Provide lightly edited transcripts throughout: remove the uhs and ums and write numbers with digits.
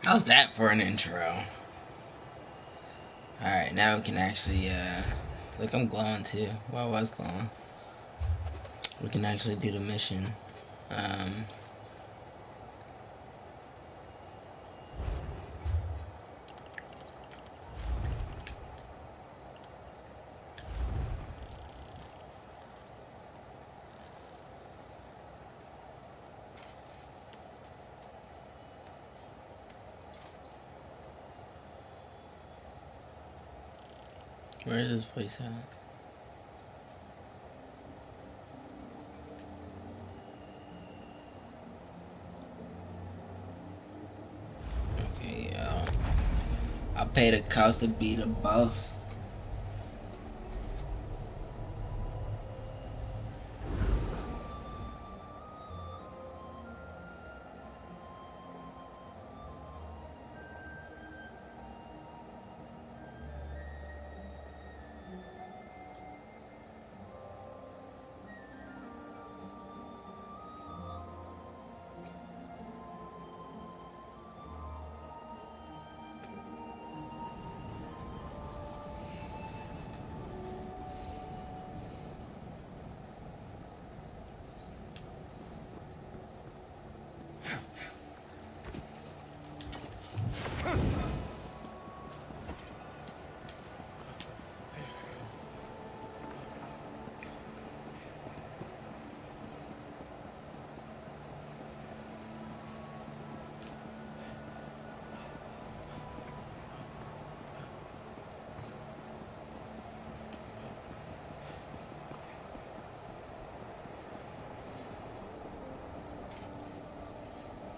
How's that for an intro? Alright, now we can actually, look, I'm glowing too. Well, I was glowing. We can actually do the mission. Um, where is this place at? Okay, I'll pay the cost to be the boss.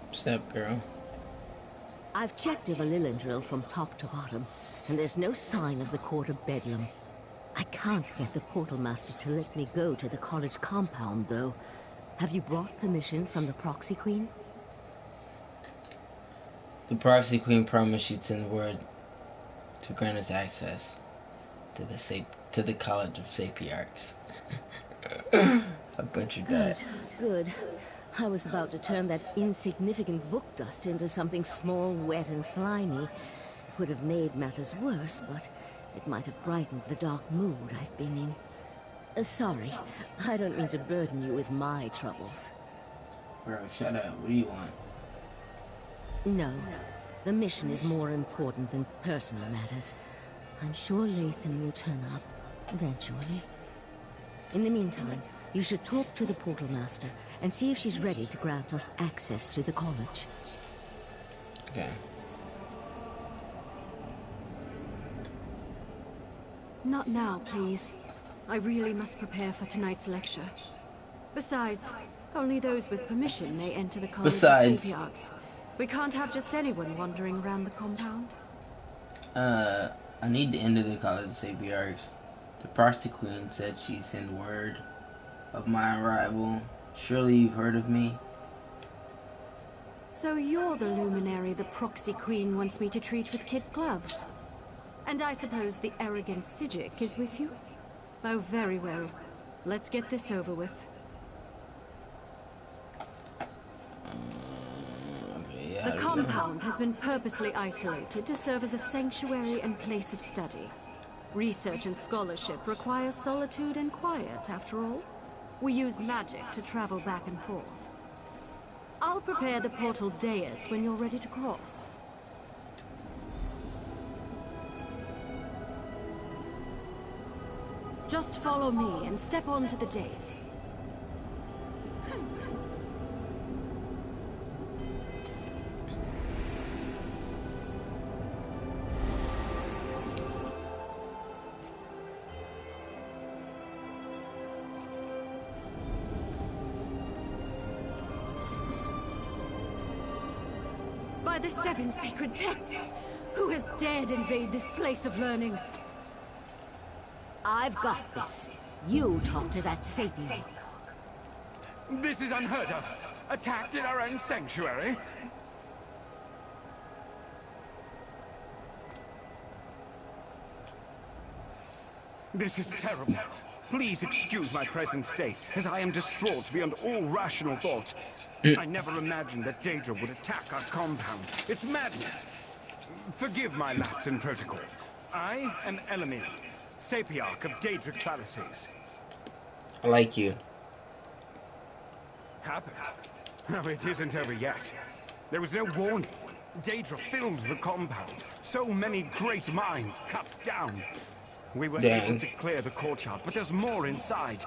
What's up, girl? I've checked over Lilendrill from top to bottom, and there's no sign of the Court of Bedlam. I can't get the Portal Master to let me go to the college compound, though. Have you brought permission from the Proxy Queen? The Proxy Queen promised she'd send word to grant us access to the College of Sapiarchs. I butchered that. Good. I was about to turn that insignificant book dust into something small, wet, and slimy. It would have made matters worse, but it might have brightened the dark mood I've been in. Sorry, I don't mean to burden you with my troubles. Bro, shut up. What do you want? No, the mission is more important than personal matters. I'm sure Lathan will turn up, eventually. In the meantime, you should talk to the Portal Master and see if she's ready to grant us access to the college. Okay. Not now, please. I really must prepare for tonight's lecture. Besides, only those with permission may enter the College of Sapiarchs. We can't have just anyone wandering around the compound. I need to enter the College of Sapiarchs. The Proxy Queen said she'd send word of my arrival. Surely you've heard of me? So you're the luminary the Proxy Queen wants me to treat with kid gloves. And I suppose the arrogant Sijic is with you? Oh, very well. Let's get this over with. The compound has been purposely isolated to serve as a sanctuary and place of study. Research and scholarship require solitude and quiet, after all. We use magic to travel back and forth. I'll prepare the portal dais when you're ready to cross. Just follow me and step onto the dais. By the 7 sacred texts, who has dared invade this place of learning? I've got this. You talk to that Satan. This is unheard of. Attacked in our own sanctuary. This is terrible. Please excuse my present state, as I am distraught beyond all rational thought. I never imagined that Daedra would attack our compound. It's madness. Forgive my lapse in protocol. I am Elamir, Sapiarch of Daedric Phalanxes. I like you. Happened? Oh, it isn't over yet. There was no warning. Daedra filled the compound. So many great minds cut down. We were able to clear the courtyard, but there's more inside.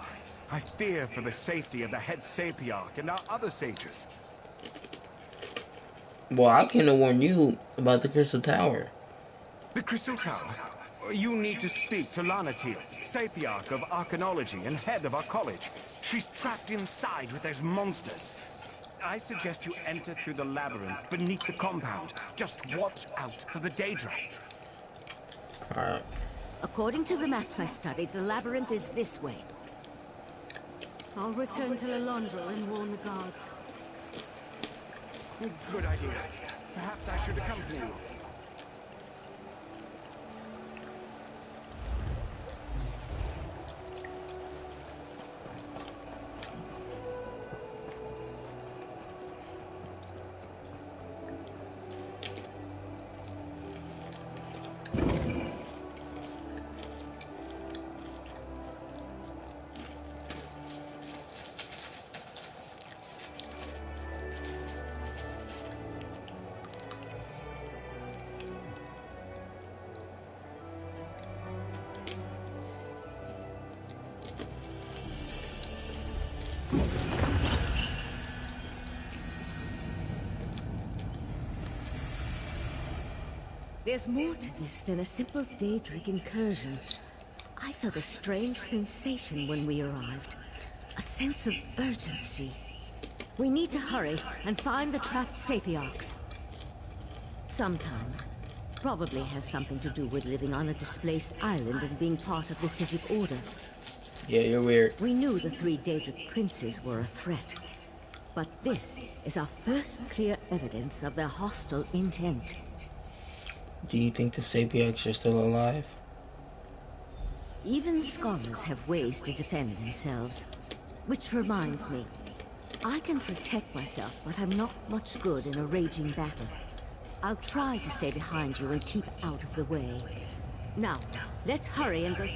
I fear for the safety of the head Sapiarch and our other sages. Well, I can warn you about the Crystal Tower. The Crystal Tower? You need to speak to Lanatil, Sapiarch of Archanology and head of our college. She's trapped inside with those monsters. I suggest you enter through the labyrinth beneath the compound. Just watch out for the Daedra. Alright. According to the maps I studied, the labyrinth is this way. I'll return to Lelondril and warn the guards. Good idea. Perhaps I should accompany you. There's more to this than a simple Daedric incursion. I felt a strange sensation when we arrived. A sense of urgency. We need to hurry and find the trapped Sapiarchs. Sometimes. Probably has something to do with living on a displaced island and being part of the Sijic Order. Yeah, you're weird. We knew the 3 Daedric princes were a threat. But this is our first clear evidence of their hostile intent. Do you think the Sapiarchs are still alive? Even scholars have ways to defend themselves. Which reminds me, I can protect myself, but I'm not much good in a raging battle. I'll try to stay behind you and keep out of the way. Now, let's hurry and go...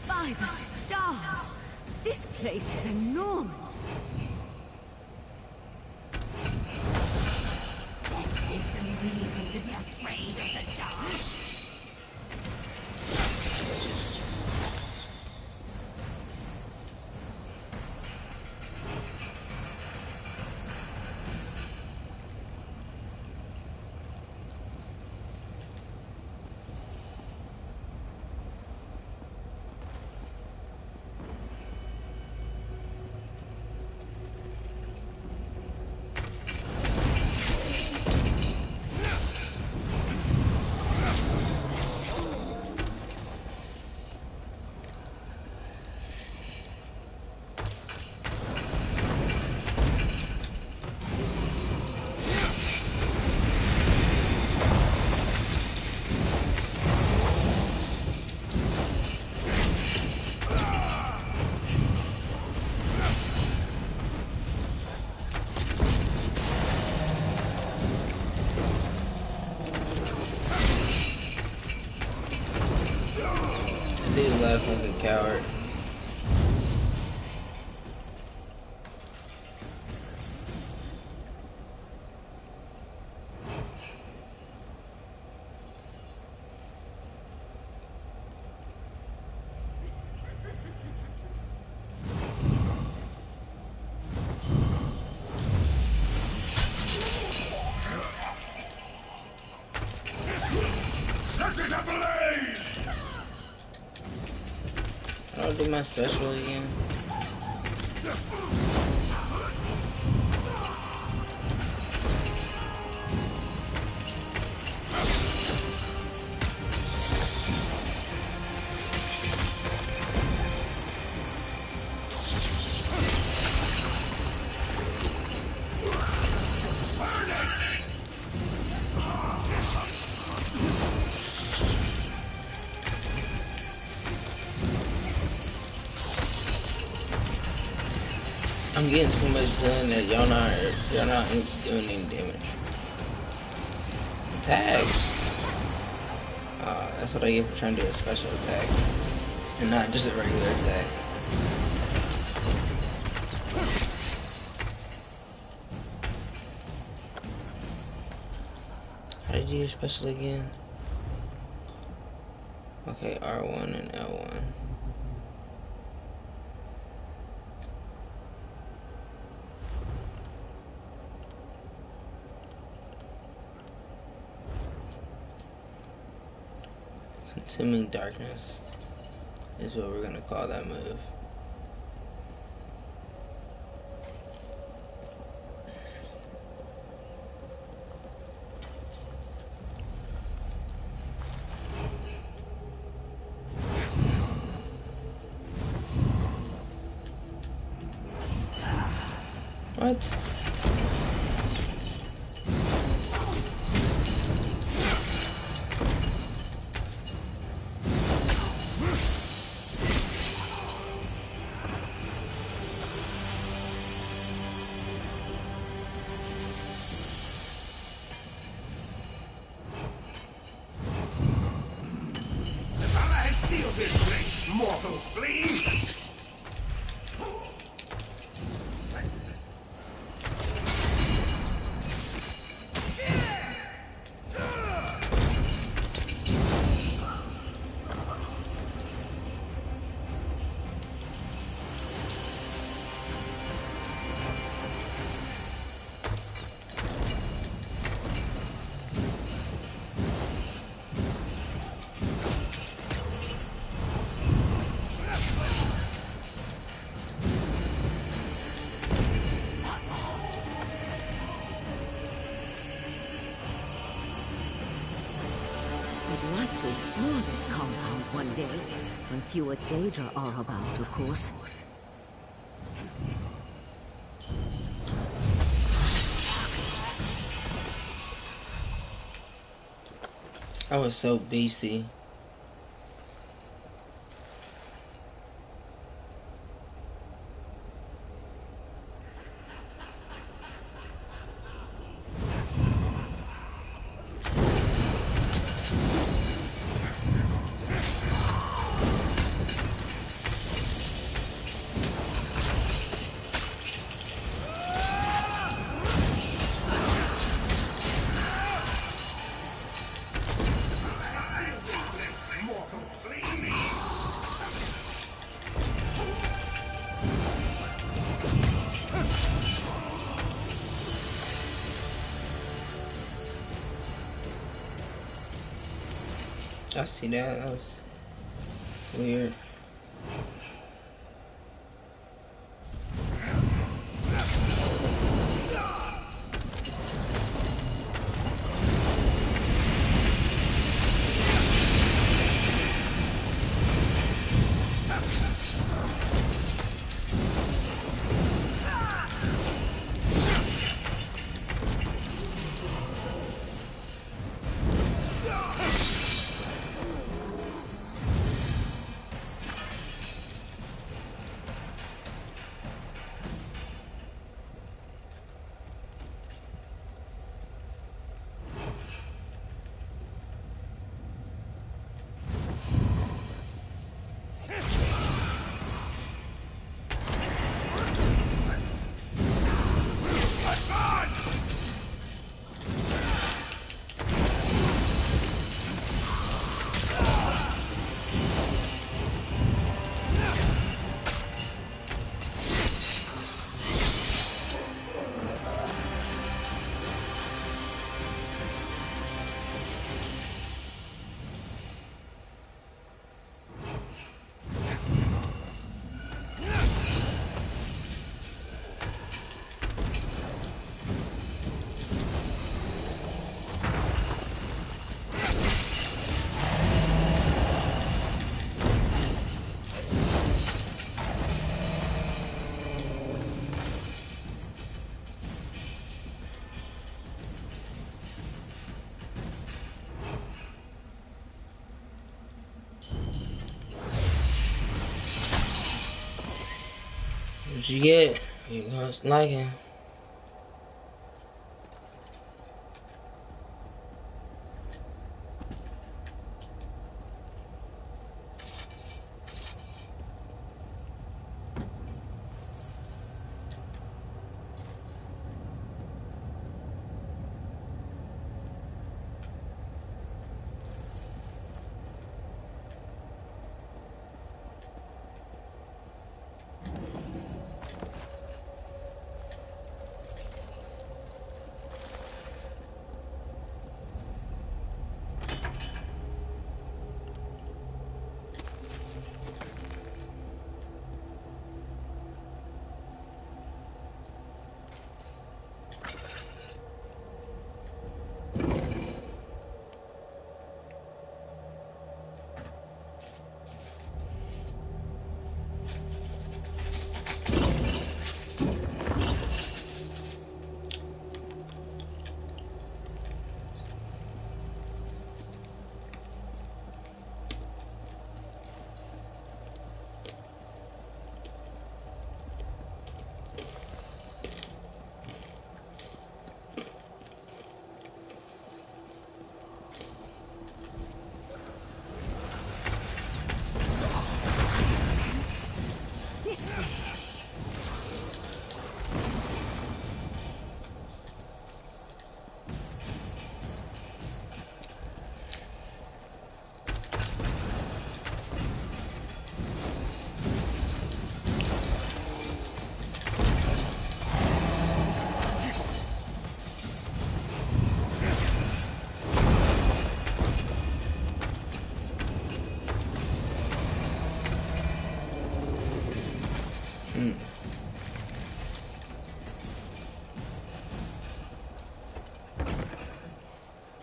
By the stars! This place is enormous! coward. I'll do my special again. I'm getting so much healing that y'all not doing any damage. Attack! That's what I get for trying to do a special attack. And not just a regular attack. How did you do your special again? Okay, R1 and L1. Consuming darkness is what we're gonna call that move. What? Seal this place, mortal fiend! I'd like to explore this compound one day, when fewer Daedra are about, of course. I was so beastie. I see that. That was weird. What you get? You gonna like it.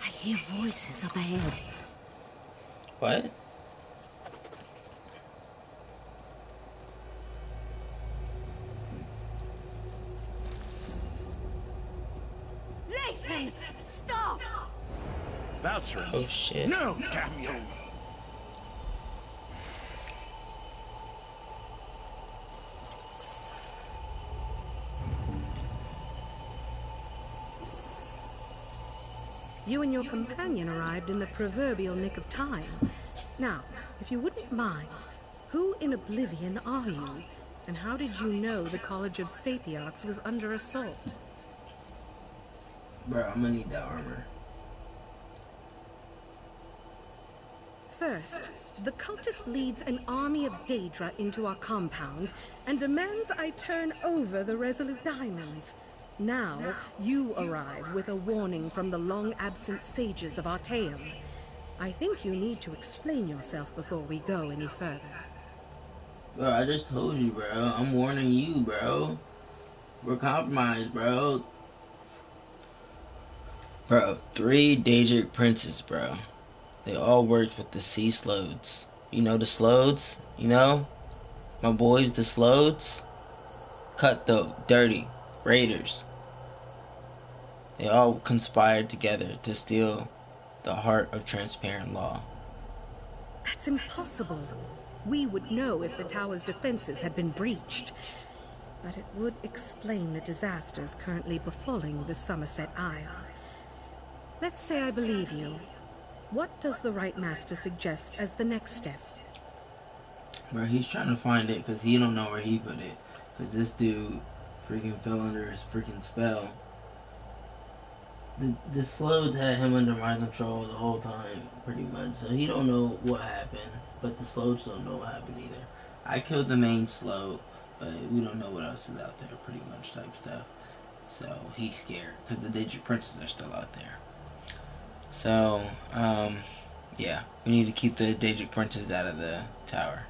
I hear voices up ahead. What? Nathan, stop! That's right. Oh shit. No, damn you! You and your companion arrived in the proverbial nick of time. Now, if you wouldn't mind, who in oblivion are you? And how did you know the College of Sapiarchs was under assault? Bro, I'm gonna need that armor. First, the cultist leads an army of Daedra into our compound and demands I turn over the Resolute Diamonds. Now, you arrive with a warning from the long-absent sages of Artaeum. I think you need to explain yourself before we go any further. Bro, I just told you, bro. I'm warning you, bro. We're compromised, bro. Bro, 3 Daedric princes, bro. They all worked with the Sea Slodes. You know the Slodes? You know? My boys, the Slodes? Cutthroat, Dirty, Raiders. They all conspired together to steal the heart of transparent law. That's impossible. We would know if the tower's defenses had been breached. But it would explain the disasters currently befalling the Summerset Isle. Let's say I believe you. What does the Right Master suggest as the next step? Bro, he's trying to find it because he don't know where he put it. Because this dude freaking fell under his freaking spell. The Slodes had him under my control the whole time, pretty much. So he don't know what happened, but the Slodes don't know what happened either. I killed the main Slode, but we don't know what else is out there, pretty much type stuff. So he's scared because the Daedric princes are still out there. So, yeah, we need to keep the Daedric princes out of the tower.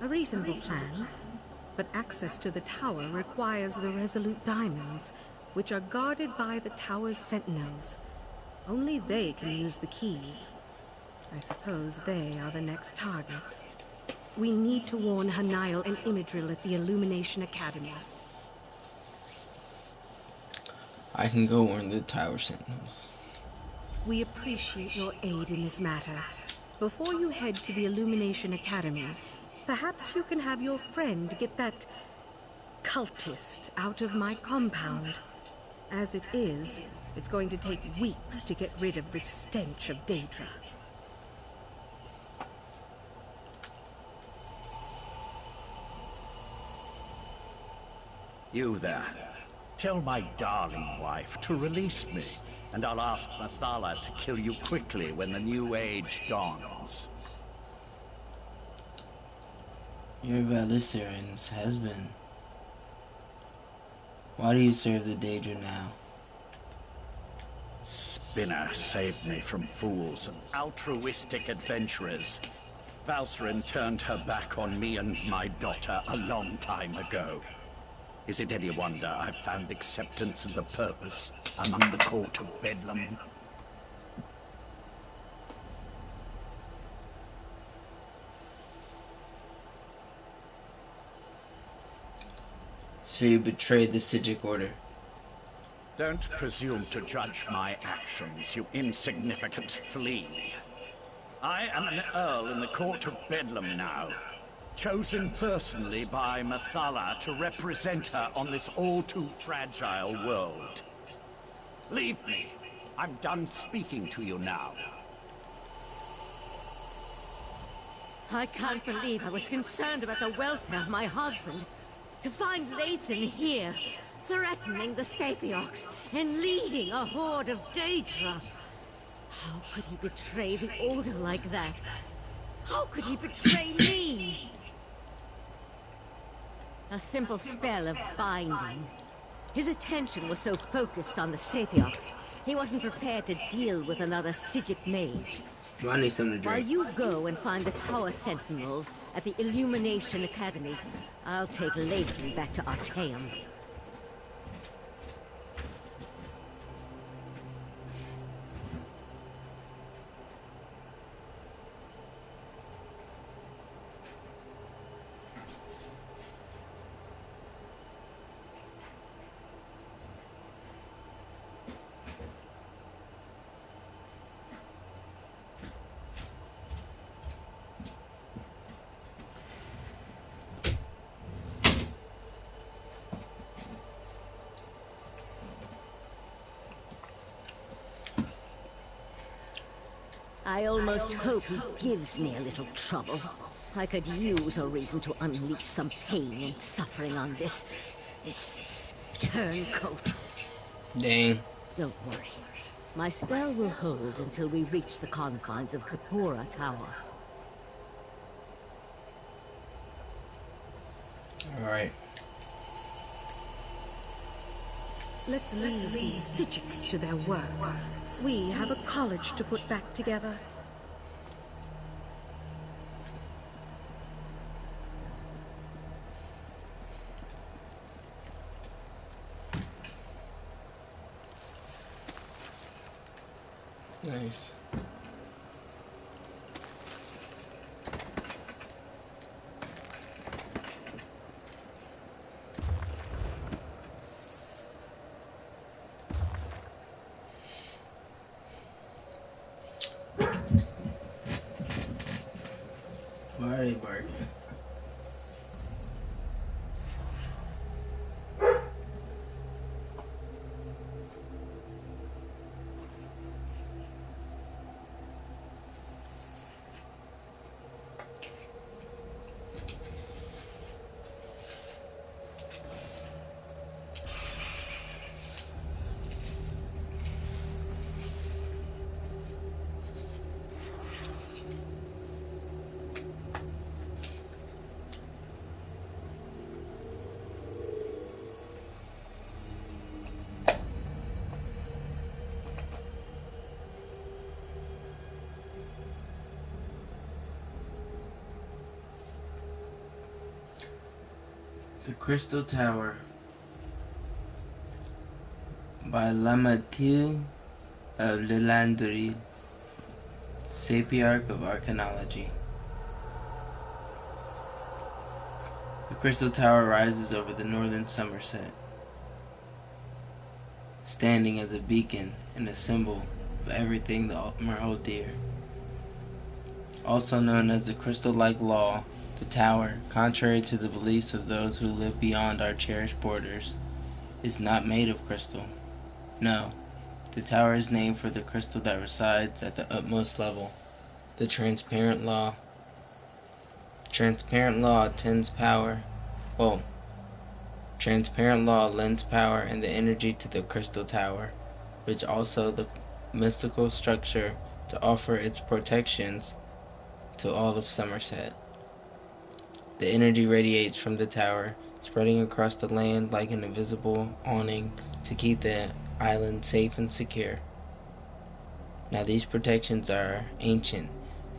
A reasonable plan, but access to the tower requires the Resolute Diamonds, which are guarded by the tower's sentinels. Only they can use the keys. I suppose they are the next targets. We need to warn Hanail and Imidril at the Illumination Academy. I can go warn the tower sentinels. We appreciate your aid in this matter. Before you head to the Illumination Academy, perhaps you can have your friend get that cultist out of my compound. As it is, it's going to take weeks to get rid of the stench of Daedra. You there. Tell my darling wife to release me, and I'll ask Mathala to kill you quickly when the new age dawns. You're Valisarian's husband. Why do you serve the Daedra now? Spinner saved me from fools and altruistic adventurers. Valsarin turned her back on me and my daughter a long time ago. Is it any wonder I've found acceptance and a purpose among the court of Bedlam? So you betrayed the Sijic order. Don't presume to judge my actions, you insignificant flea. I am an earl in the court of Bedlam now, chosen personally by Mathala to represent her on this all-too-fragile world. Leave me. I'm done speaking to you now. I can't believe I was concerned about the welfare of my husband. To find Lathan here, threatening the Sapiox and leading a horde of Daedra. How could he betray the Order like that? How could he betray me? A simple spell of binding. His attention was so focused on the Sapiox, he wasn't prepared to deal with another Sijic mage. I need something to While drink. you go and find the Tower Sentinels at the Illumination Academy, I'll take Lathan back to Artaeum. I almost hope he gives me a little trouble. I could use a reason to unleash some pain and suffering on this turncoat. Dang. Don't worry. My spell will hold until we reach the confines of Kapora Tower. Alright. Let's leave these Sijics to their work. We have a college to put back together. Nice. Why are they barking? The Crystal Tower by Lamatil of Lilandri, Sapiarch of Arcanology. The Crystal Tower rises over the northern Summerset, standing as a beacon and a symbol of everything the Altmer hold dear. Also known as the Crystal-like Law, The tower, contrary to the beliefs of those who live beyond our cherished borders, is not made of crystal. No, the tower is named for the crystal that resides at the utmost level, the transparent law. Transparent law tends power. Well, transparent law lends power and the energy to the crystal tower, which also the mystical structure to offer its protections to all of Summerset. The energy radiates from the tower, spreading across the land like an invisible awning to keep the island safe and secure. Now these protections are ancient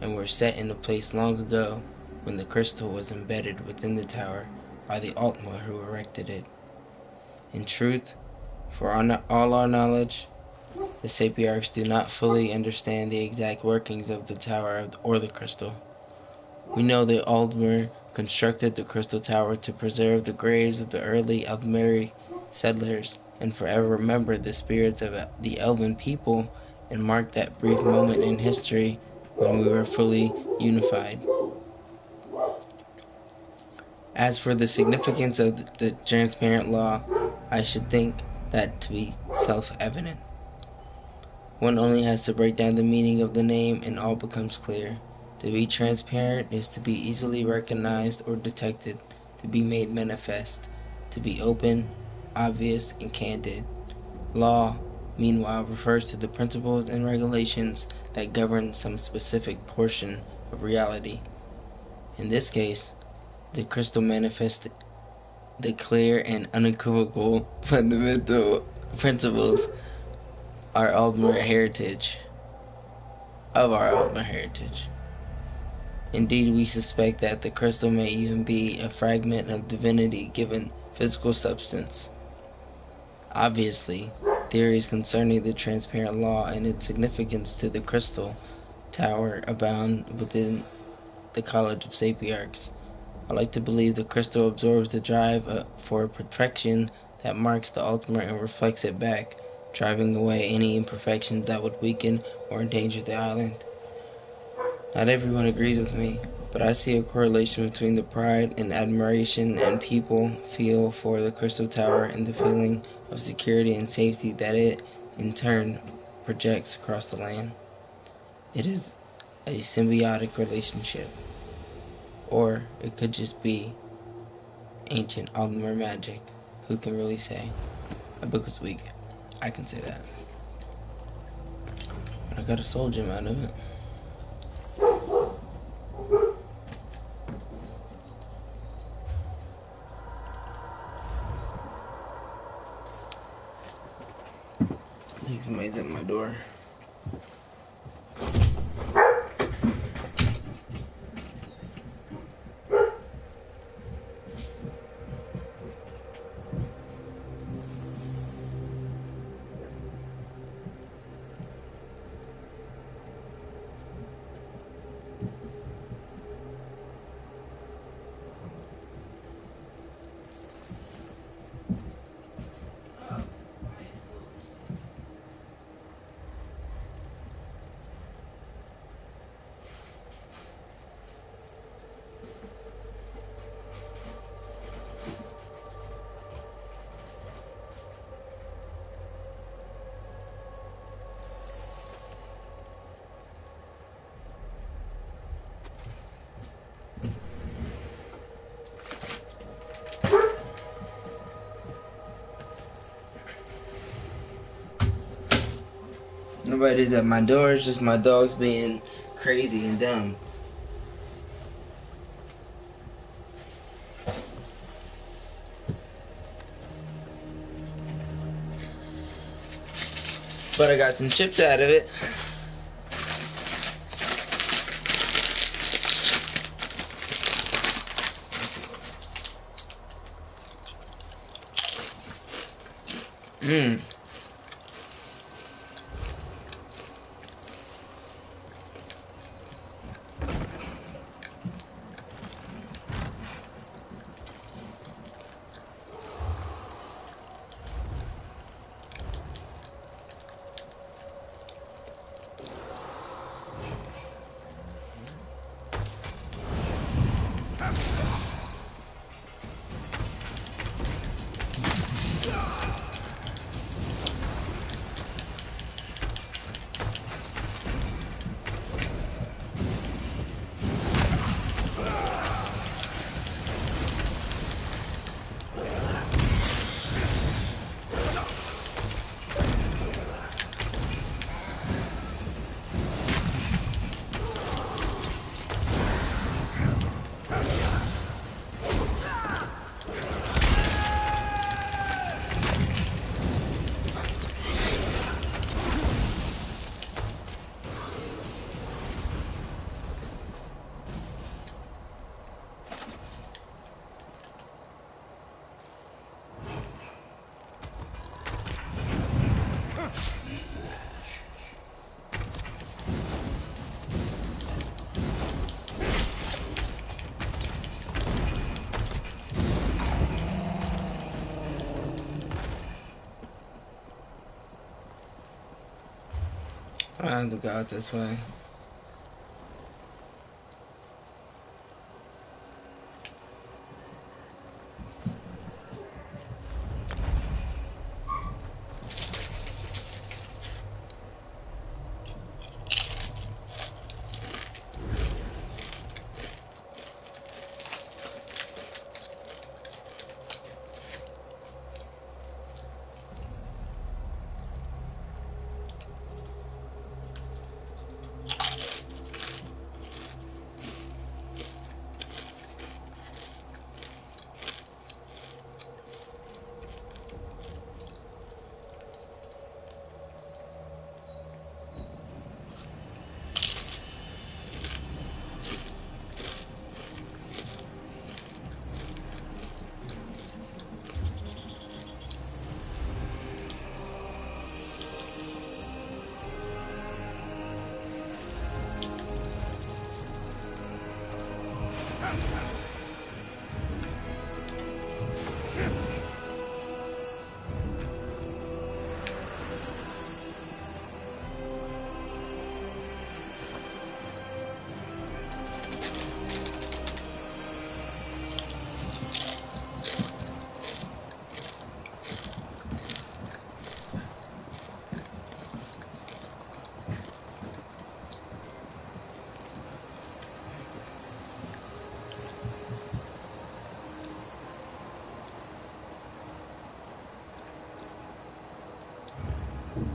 and were set into place long ago when the crystal was embedded within the tower by the Altma who erected it. In truth, for all our knowledge, the Sapiarchs do not fully understand the exact workings of the tower or the crystal. We know that Aldmer constructed the crystal tower to preserve the graves of the early Aldmeri settlers and forever remember the spirits of the elven people and mark that brief moment in history when we were fully unified. As for the significance of the transparent law, I should think that to be self-evident. One only has to break down the meaning of the name and all becomes clear. To be transparent is to be easily recognized or detected, to be made manifest, to be open, obvious, and candid. Law, meanwhile, refers to the principles and regulations that govern some specific portion of reality. In this case, the crystal manifests the clear and unequivocal fundamental principles our ultimate heritage, of our ultimate heritage. Indeed, we suspect that the crystal may even be a fragment of divinity given physical substance. Obviously, theories concerning the transparent law and its significance to the crystal tower abound within the College of Sapiarchs. I like to believe the crystal absorbs the drive for perfection that marks the ultimate and reflects it back, driving away any imperfections that would weaken or endanger the island. Not everyone agrees with me, but I see a correlation between the pride and admiration and people feel for the Crystal Tower and the feeling of security and safety that it, in turn, projects across the land. It is a symbiotic relationship. Or it could just be ancient Aldmer magic. Who can really say? My book was weak. I can say that. But I got a soul gem out of it. I think somebody's at my door. Nobody's at my door, it's just my dogs being crazy and dumb. But I got some chips out of it. Mmm. I have to go out this way.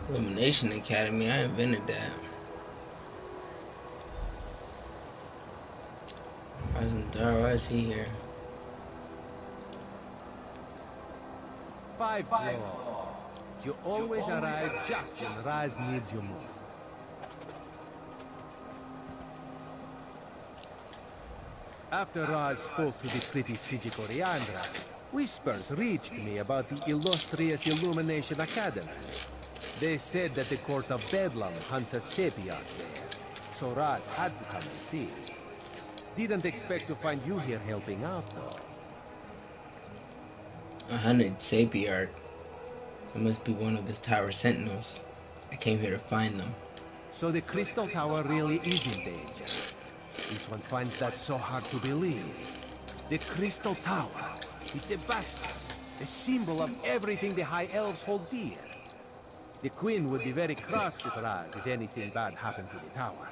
Illumination Academy, I invented that. Why is he here? 5 Pro. You always arrive just when Raz needs you most. After Raz spoke to the pretty Sigi Coriandra, whispers reached me about the illustrious Illumination Academy. They said that the Court of Bedlam hunts a Sapiarch there, so Raz had to come and see. Didn't expect to find you here helping out, though. 100 Sapiarch. It must be one of this tower's sentinels. I came here to find them. So the Crystal Tower really is in danger. This one finds that so hard to believe. The Crystal Tower. It's a bastion, a symbol of everything the High Elves hold dear. The Queen would be very cross with Raz if anything bad happened to the tower.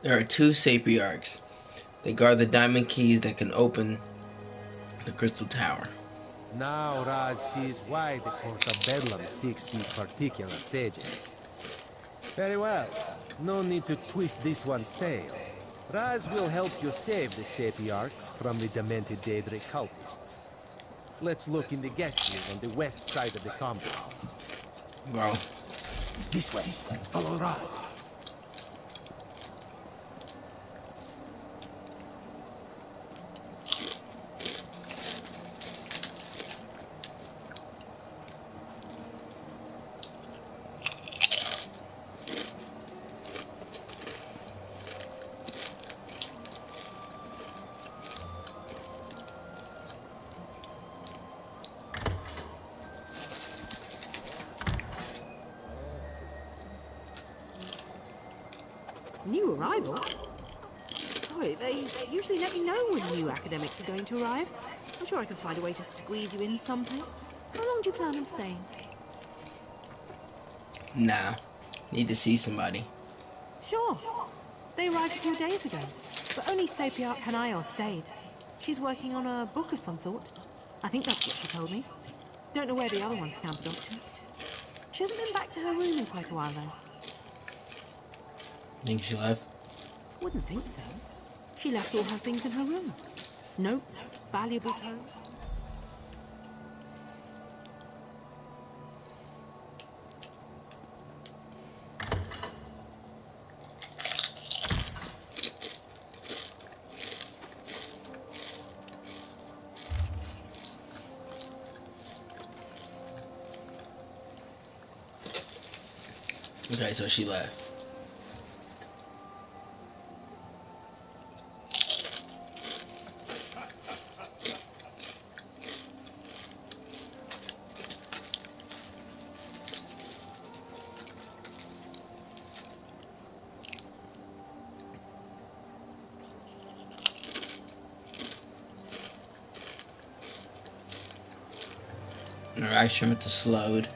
There are 2 Sapiarchs. They guard the diamond keys that can open the Crystal Tower. Now Raz sees why the Court of Bedlam seeks these particular sages. Very well. No need to twist this one's tail. Raz will help you save the Sapiarchs from the demented Daedric cultists. Let's look in the guest room on the west side of the compound. Bro. This way. Follow Raz. New arrivals? sorry. They usually let me know when new academics are going to arrive. I'm sure I can find a way to squeeze you in someplace. How long do you plan on staying? Nah. Need to see somebody. Sure. They arrived a few days ago, but only Sapiarch Hanael stayed. She's working on a book of some sort. I think that's what she told me. Don't know where the other one scampered off to. She hasn't been back to her room in quite a while, though. Think she left? Wouldn't think so. She left all her things in her room. Notes, valuable tomes. Okay, so she left. Alright, Shrimp to slowed.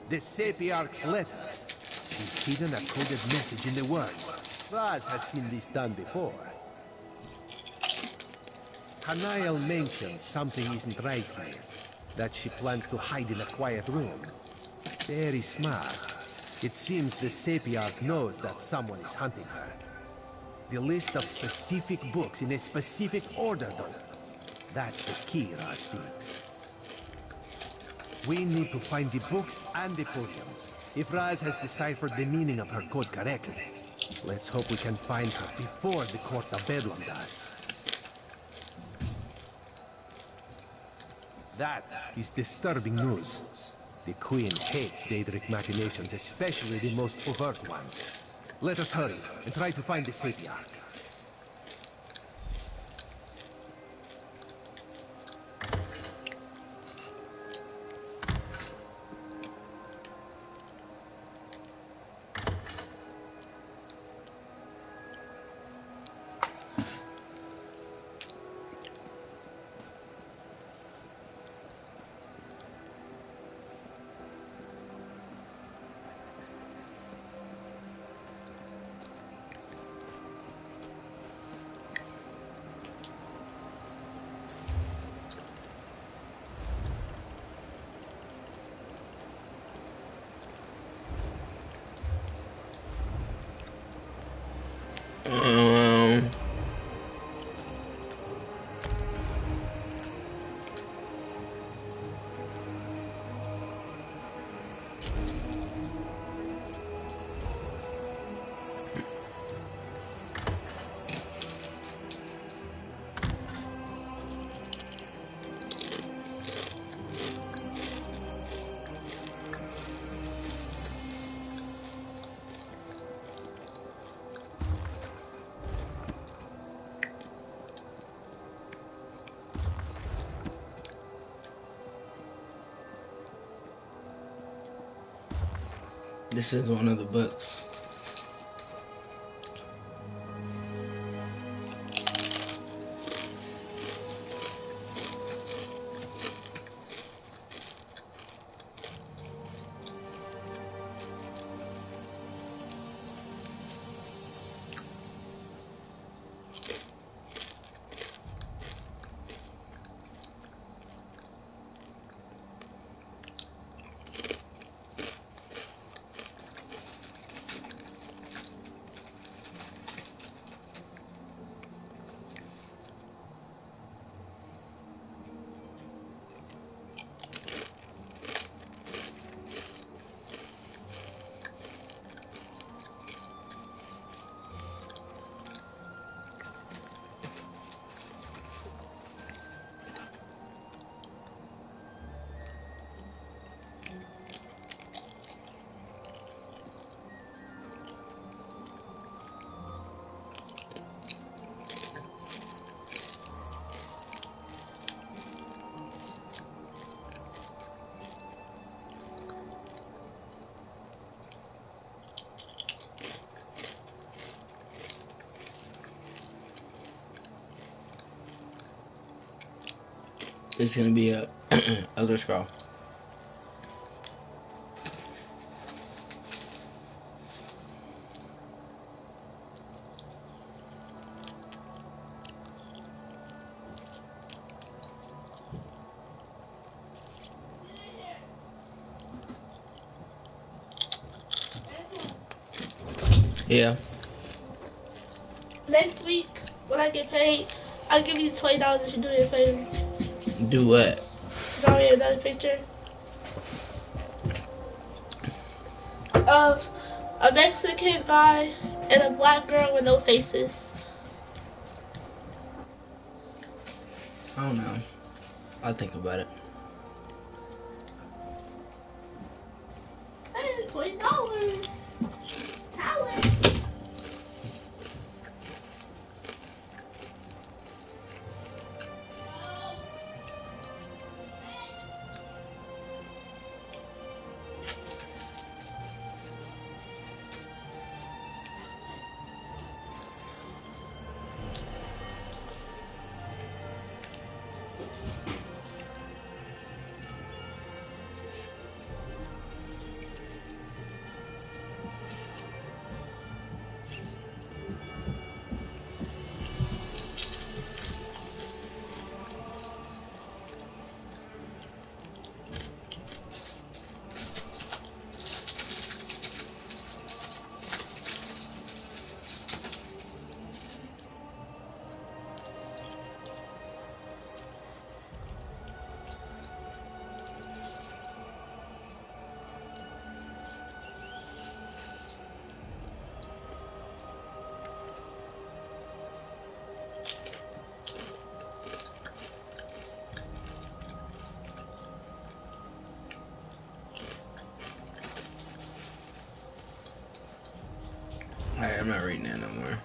The Sapiarch's letter. She's hidden a coded message in the words. Raz has seen this done before. Hanael mentions something isn't right here. That she plans to hide in a quiet room. Very smart. It seems the Sapiarch knows that someone is hunting her. The list of specific books in a specific order, though. That's the key, Raz thinks. We need to find the books and the podiums, if Raz has deciphered the meaning of her code correctly. Let's hope we can find her before the Court of Bedlam does. That is disturbing news. The Queen hates Daedric machinations, especially the most overt ones. Let us hurry and try to find the Sapiarch. This is one of the books. It's gonna be a Elder Scroll. Yeah. Next week, when I get paid, I'll give you $20 if you do me a favor. Do what? Draw me another picture of a Mexican guy and a black girl with no faces. I don't know. I'll think about it. Hey, $20. Talent. Alright, I'm not reading that no more.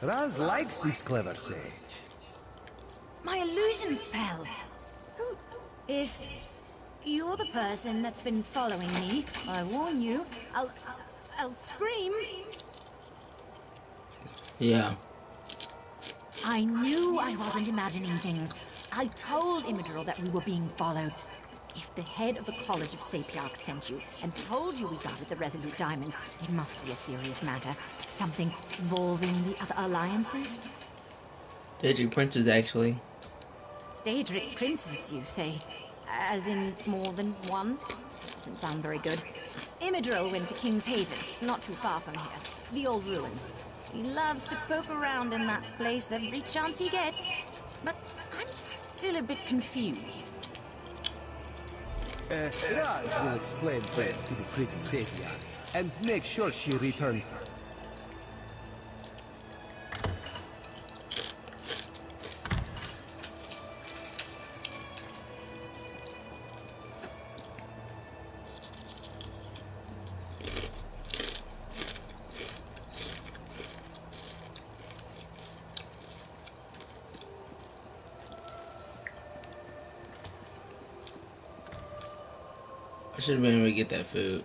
Raz likes this clever sage. My illusion spell. Who... If you're the person that's been following me, I warn you, I'll scream. Yeah. I knew I wasn't imagining things. I told Imidril that we were being followed. If the head of the College of Sapiarch sent you and told you we guarded the Resolute Diamonds, it must be a serious matter. Something involving the other alliances? Daedric Princes, actually. Daedric Princes, you say? As in more than one? Doesn't sound very good. Imidril went to King's Haven, not too far from here. The old ruins. He loves to poke around in that place every chance he gets. But I'm still a bit confused. Raz will explain things to the pretty Sapiarch and make sure she returns. I should have been able to get that food.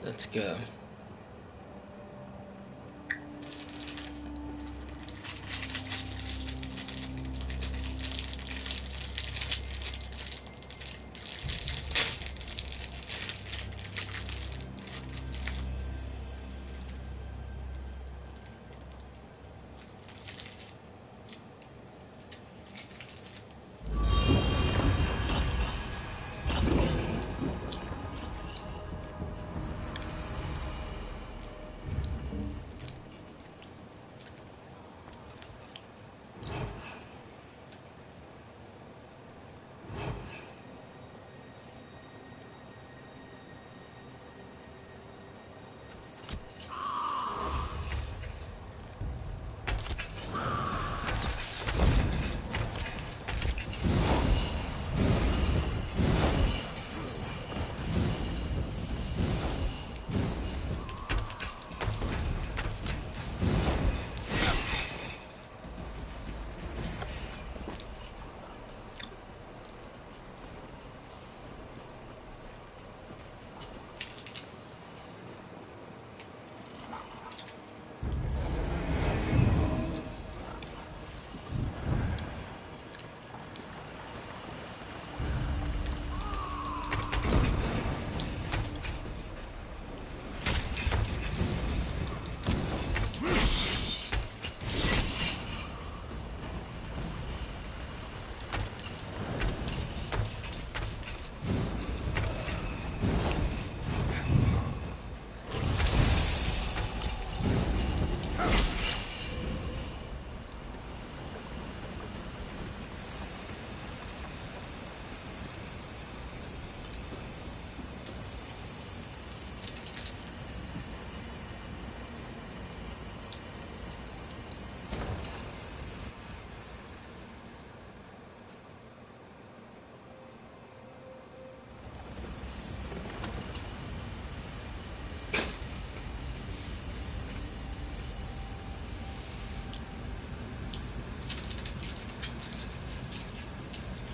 Let's go.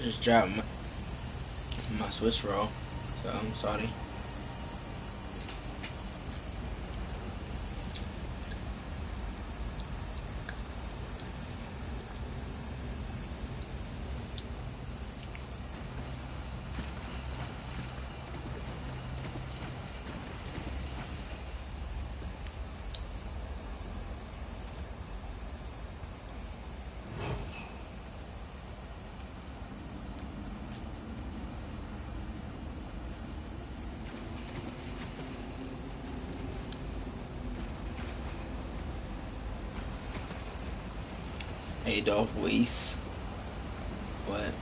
just dropped my Swiss roll, so I'm sorry. Adolf Weiss. What?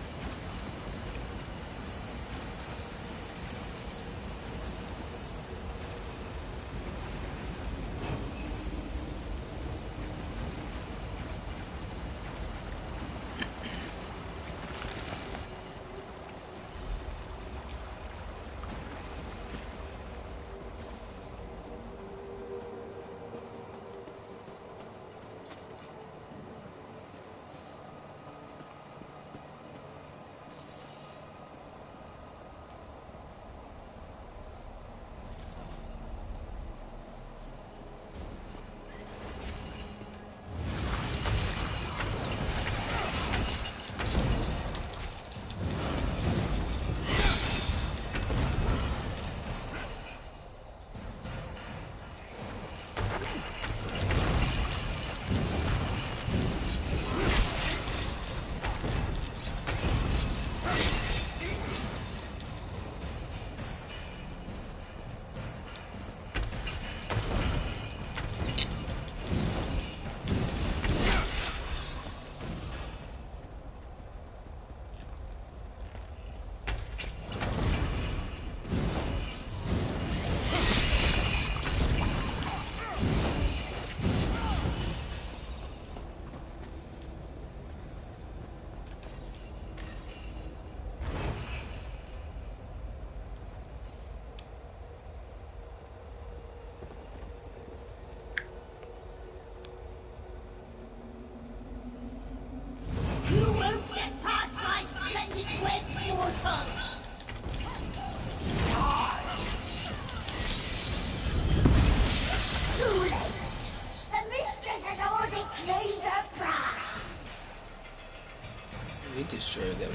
We destroyed that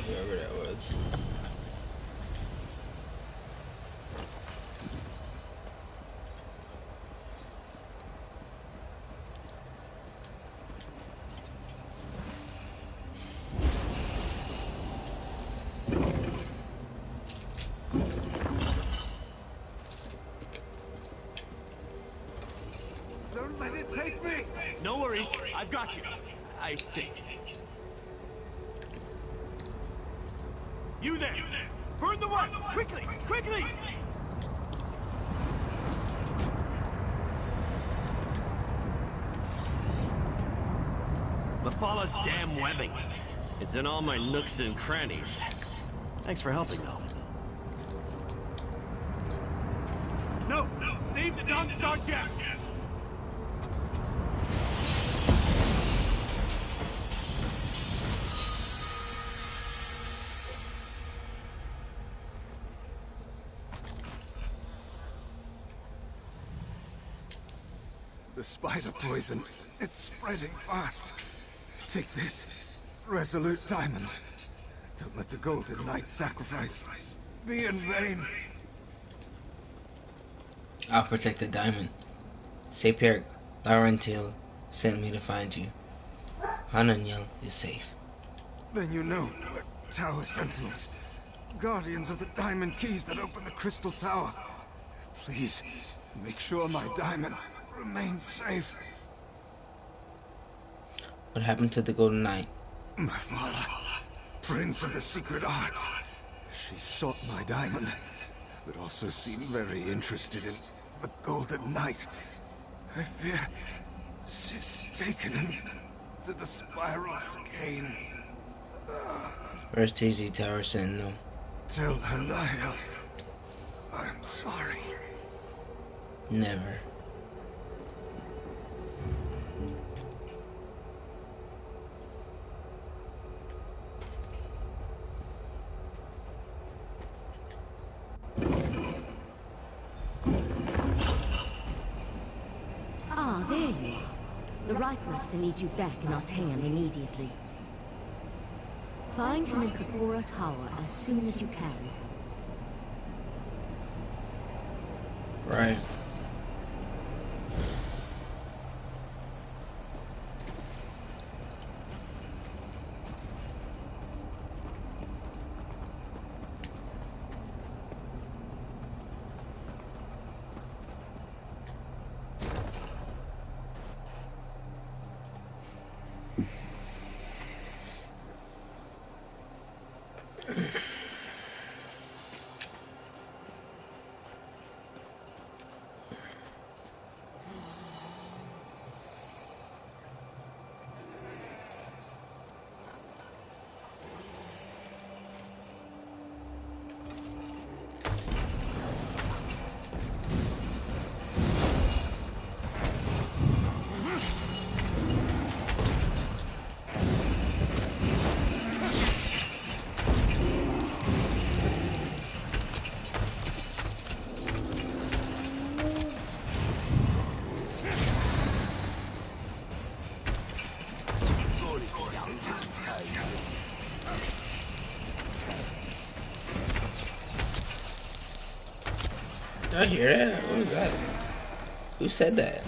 whoever that was. Don't let it take me! No worries, I've got you. I think. You there! Burn the works! Quickly! Quickly! Mephalah's damn webbing. It's in all my nooks and crannies. Thanks for helping, though. No! Save the Dawn Star Gem! The spider poison, it's spreading fast. Take this, resolute diamond. Don't let the Golden Knight sacrifice be in vain. I'll protect the diamond. Sapir Laurentiel sent me to find you. Hananyel is safe. Then you know we're Tower Sentinels. Guardians of the diamond keys that open the Crystal Tower. Please, make sure my diamond remains safe. What happened to the Golden Knight? Mephalah, Prince of the Secret Arts. She sought my diamond, but also seemed very interested in the Golden Knight. I fear she's taken him to the Spiral Skein. Where's TZ Tower Sentinel? Tell Hanaya I'm sorry. Never. The Right Master needs you back in Artaeum immediately. Find him in Kapora Tower as soon as you can. Right. Did I hear that? What was that? Who said that?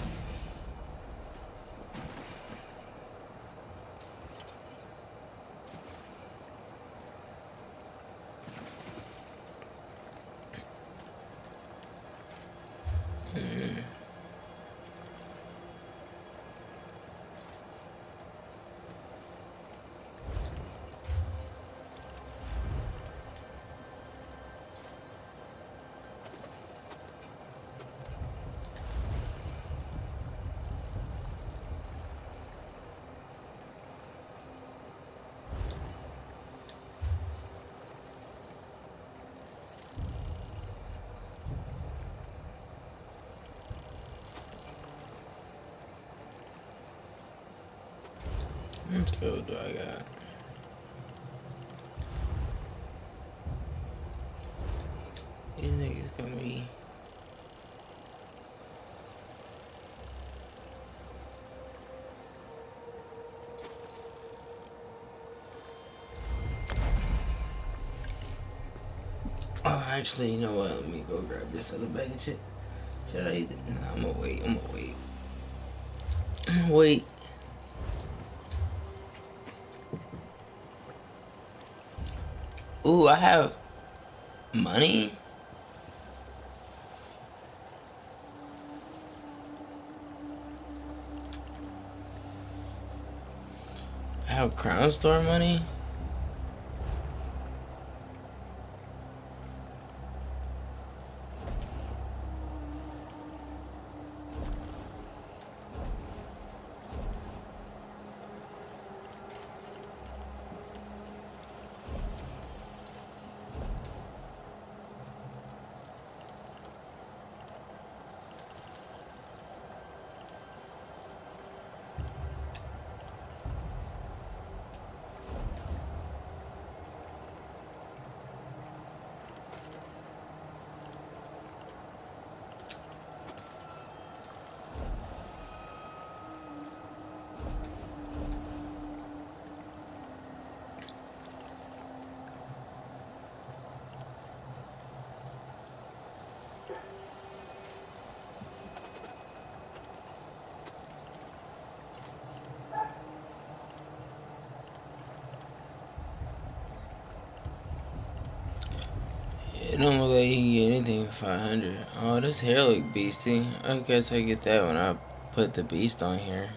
Let's go. What do I got? These niggas got me. Oh, actually, you know what? Let me go grab this other bag of shit. Should I eat it? Nah, I'm gonna wait. I'm gonna wait. Ooh, I have money. I have Crown Store money. It don't look like you can get anything for 500. Oh, this hair look beasty. I guess I get that when I put the beast on here.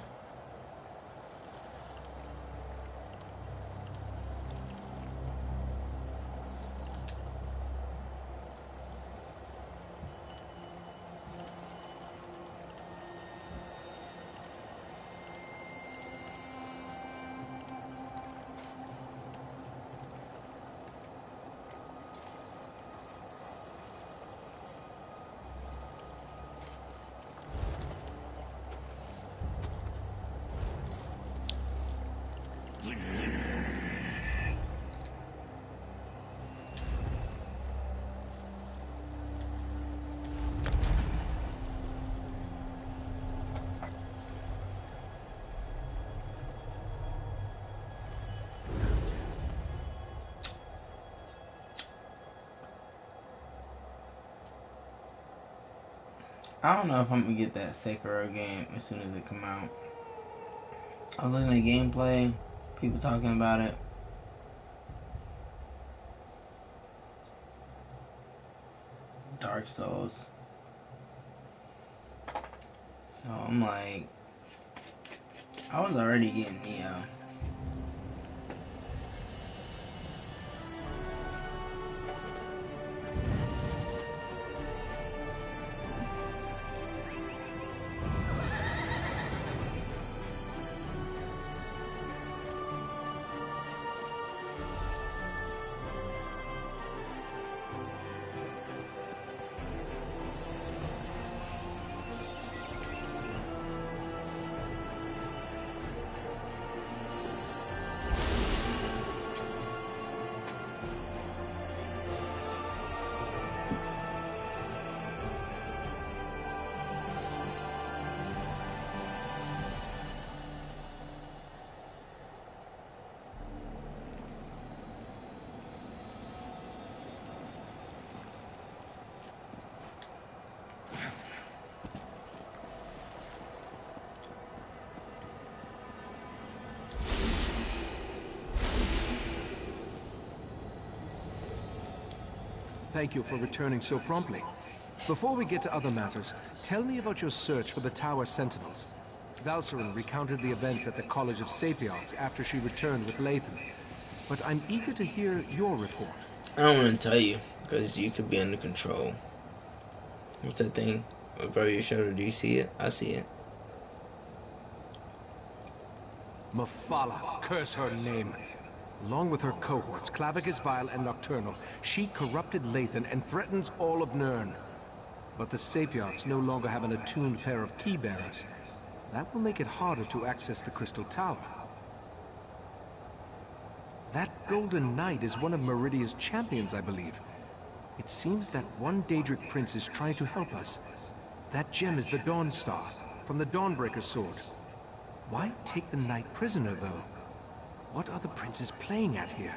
I don't know if I'm gonna get that Sekiro game as soon as it come out. I was looking at gameplay, people talking about it. Dark Souls. So I'm like, I was already getting Neo. Thank you for returning so promptly. Before we get to other matters, tell me about your search for the Tower Sentinels. Valcerin recounted the events at the College of Sapiarchs after she returned with Lathan. But I'm eager to hear your report. I don't want to tell you, because you could be under control. What's that thing above your shoulder? Do you see it? I see it. Mephala, curse her name. Along with her cohorts, Clavicus Vile and Nocturnal, she corrupted Lathan and threatens all of Nirn. But the Sapiarchs no longer have an attuned pair of key-bearers. That will make it harder to access the Crystal Tower. That Golden Knight is one of Meridia's champions, I believe. It seems that one Daedric prince is trying to help us. That gem is the Dawn Star, from the Dawnbreaker sword. Why take the Knight prisoner, though? What are the princes playing at here?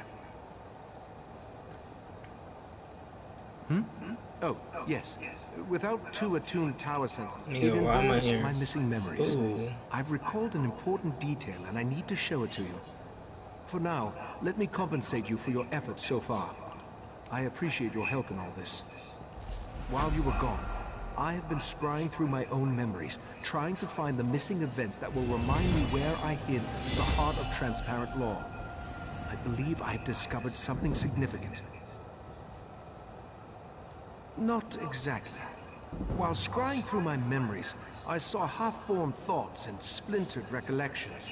Oh, yes. Without two attuned tower sentinels, it involves my missing memories. Ooh. I've recalled an important detail, and I need to show it to you. For now, let me compensate you for your efforts so far. I appreciate your help in all this. While you were gone, I have been scrying through my own memories, trying to find the missing events that will remind me where I hid the heart of transparent law. I believe I've discovered something significant. Not exactly. While scrying through my memories, I saw half-formed thoughts and splintered recollections.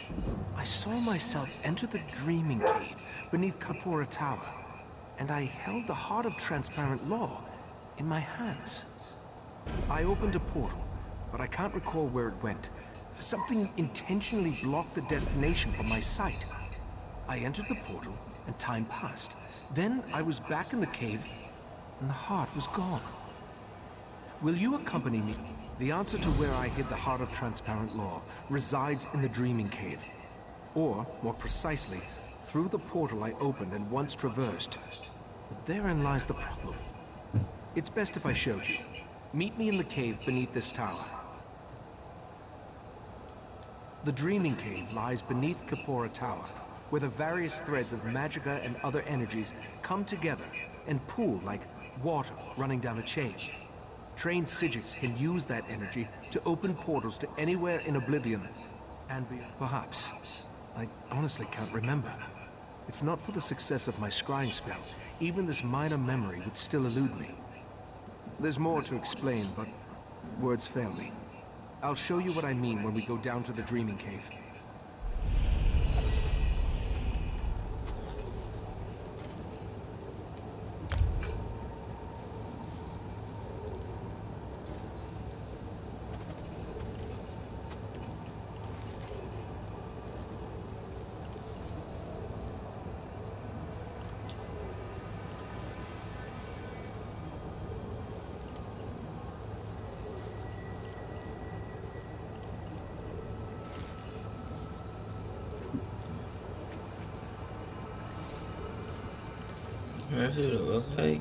I saw myself enter the Dreaming Cave beneath Kapora Tower, and I held the heart of transparent law in my hands. I opened a portal, but I can't recall where it went. Something intentionally blocked the destination from my sight. I entered the portal, and time passed. Then I was back in the cave, and the heart was gone. Will you accompany me? The answer to where I hid the heart of transparent law resides in the Dreaming Cave. Or, more precisely, through the portal I opened and once traversed. But therein lies the problem. It's best if I showed you. Meet me in the cave beneath this tower. The Dreaming Cave lies beneath Kapora Tower, where the various threads of magicka and other energies come together and pool like water running down a chain. Trained Psijics can use that energy to open portals to anywhere in Oblivion and beyond. Perhaps. I honestly can't remember. If not for the success of my scrying spell, even this minor memory would still elude me. There's more to explain, but words fail me. I'll show you what I mean when we go down to the Dreaming Cave. That's what it looks like.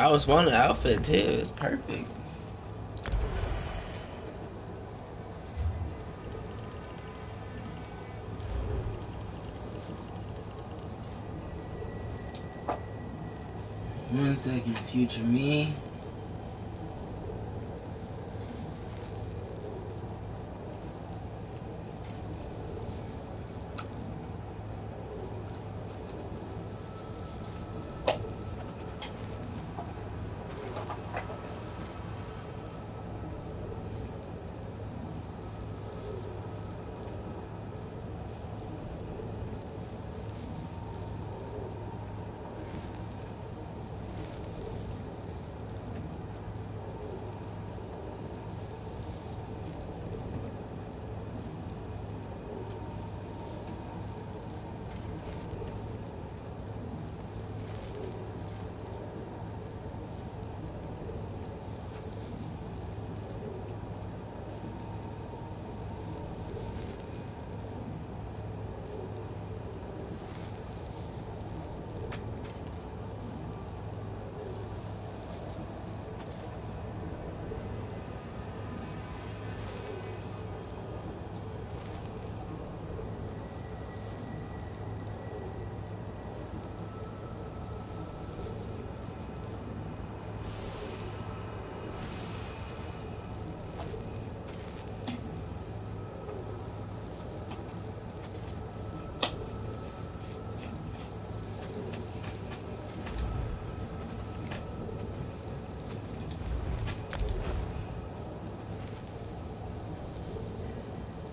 I was wanting the outfit too. It's perfect. One second, future me.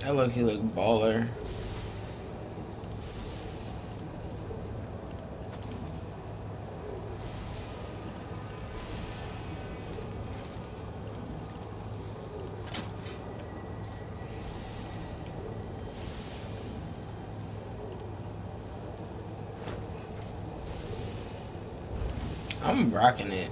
That look baller. I'm rocking it.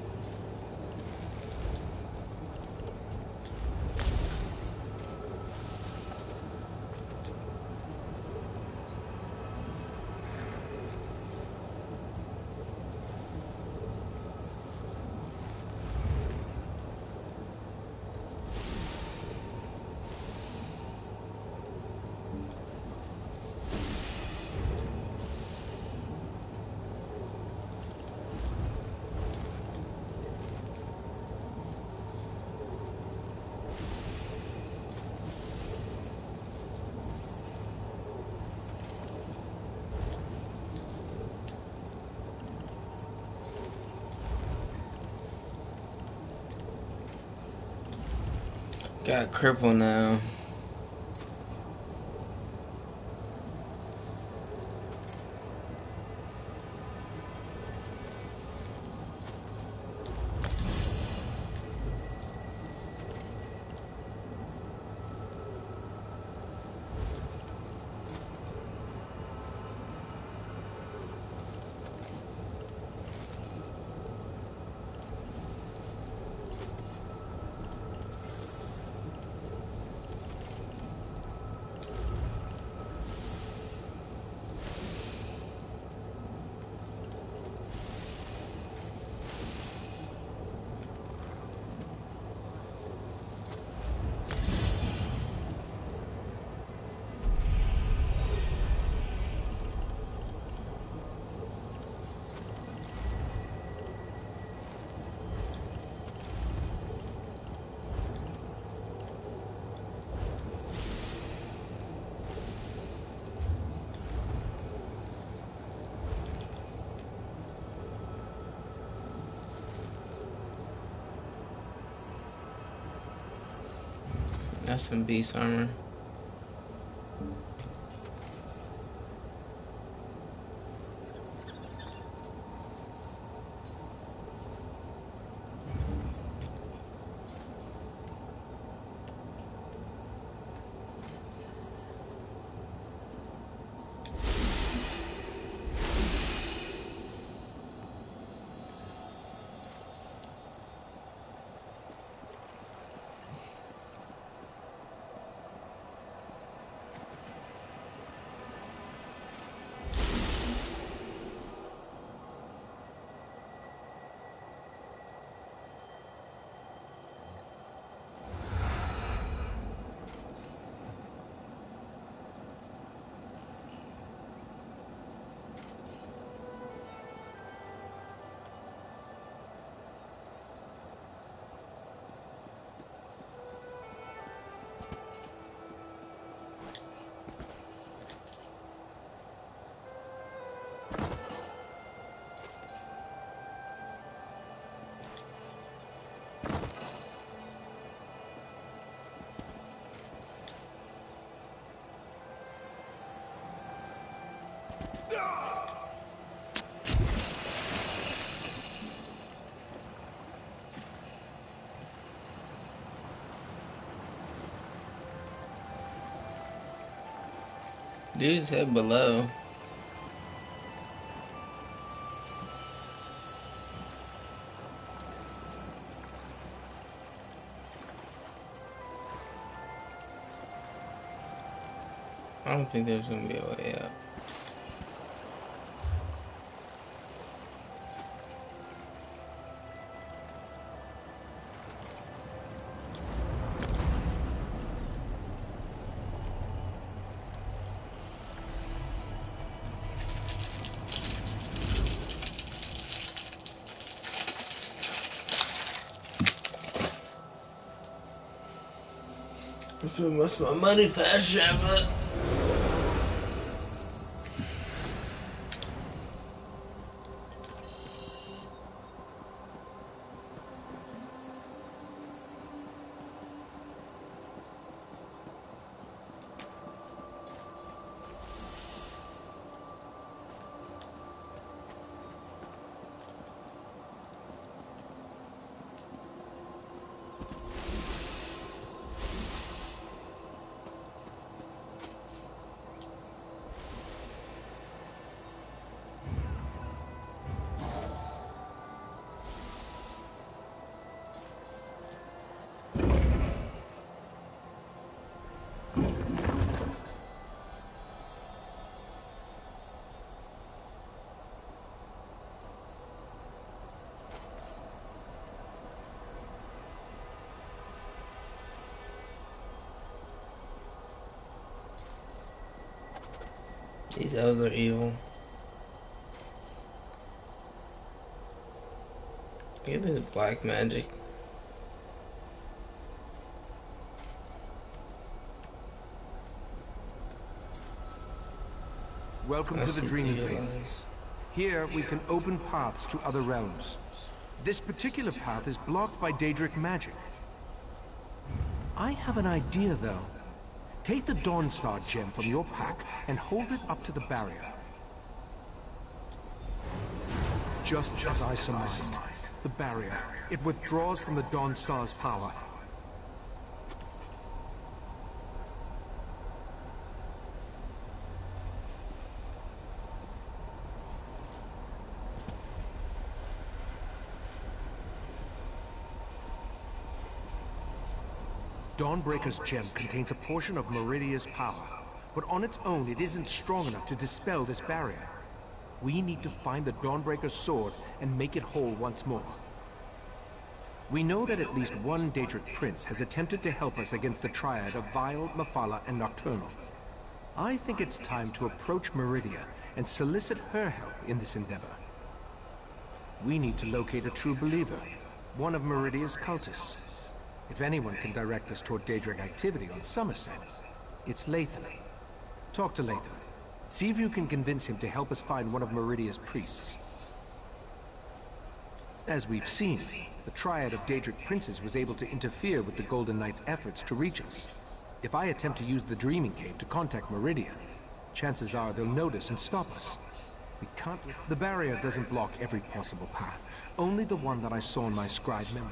Got cripple now. That's some beast armor. Dude's head below. I don't think there's gonna be a way up. I spent most of my money fast traveling. These elves are evil. Look at this black magic. Welcome to the Dreaming Cave. Here we can open paths to other realms. This particular path is blocked by Daedric magic. I have an idea though. Take the Dawnstar gem from your pack and hold it up to the barrier. Just as I surmised, the barrier, it withdraws from the Dawnstar's power. Dawnbreaker's gem contains a portion of Meridia's power, but on its own it isn't strong enough to dispel this barrier. We need to find the Dawnbreaker's sword and make it whole once more. We know that at least one Daedric prince has attempted to help us against the triad of Vile, Mephala, and Nocturnal. I think it's time to approach Meridia and solicit her help in this endeavor. We need to locate a true believer, one of Meridia's cultists. If anyone can direct us toward Daedric activity on Summerset, it's Lathan. Talk to Lathan. See if you can convince him to help us find one of Meridia's priests. As we've seen, the triad of Daedric princes was able to interfere with the Golden Knight's efforts to reach us. If I attempt to use the Dreaming Cave to contact Meridia, chances are they'll notice and stop us. We can't... The barrier doesn't block every possible path, only the one that I saw in my scribe memory.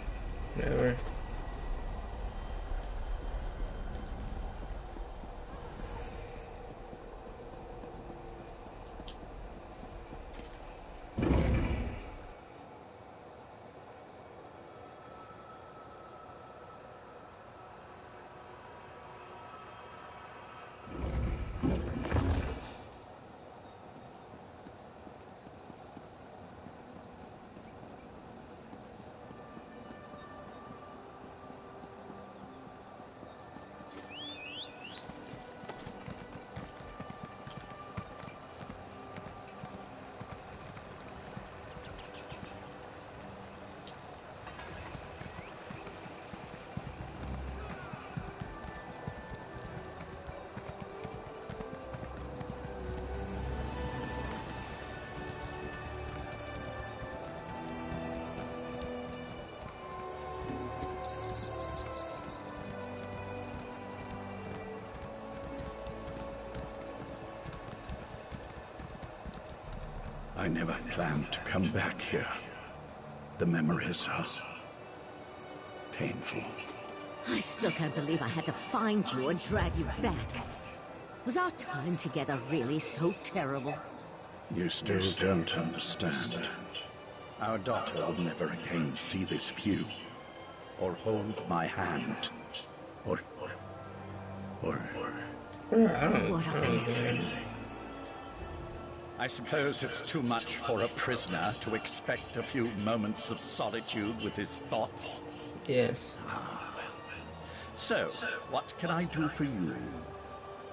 Never. I never planned to come back here. The memories are painful. I still can't believe I had to find you and drag you back. Was our time together really so terrible? You still don't understand. Our daughter will never again see this view, or hold my hand, or... What a face. I suppose it's too much for a prisoner to expect a few moments of solitude with his thoughts. Yes. Ah, well. So, what can I do for you?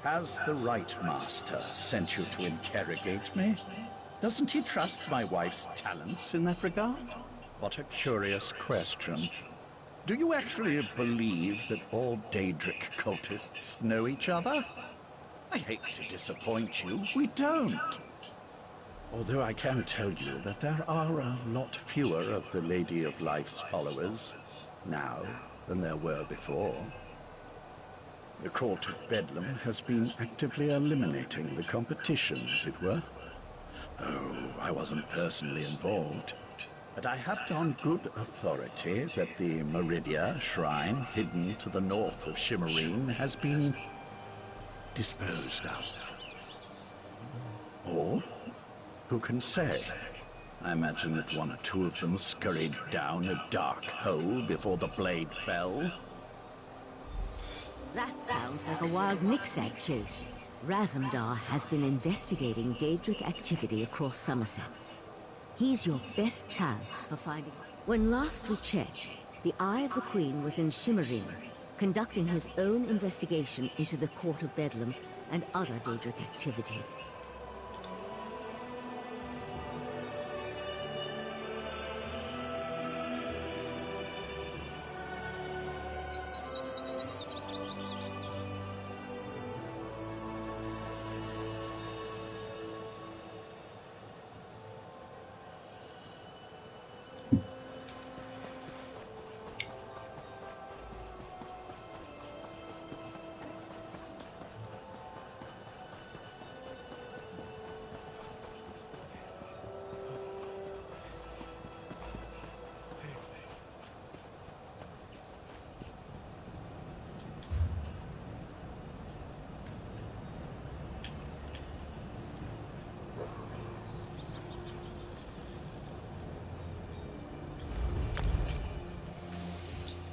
Has the Right Master sent you to interrogate me? Doesn't he trust my wife's talents in that regard? What a curious question. Do you actually believe that all Daedric cultists know each other? I hate to disappoint you, we don't. Although I can tell you that there are a lot fewer of the Lady of Life's followers now than there were before. The Court of Bedlam has been actively eliminating the competition, as it were. Oh, I wasn't personally involved, but I have it on good authority that the Meridia shrine hidden to the north of Shimmerine has been disposed of. Or, who can say? I imagine that one or two of them scurried down a dark hole before the blade fell. That sounds like a wild Nixag chase. Razumdar has been investigating Daedric activity across Summerset. He's your best chance for finding... When last we checked, the Eye of the Queen was in Shimmerine, conducting his own investigation into the Court of Bedlam and other Daedric activity.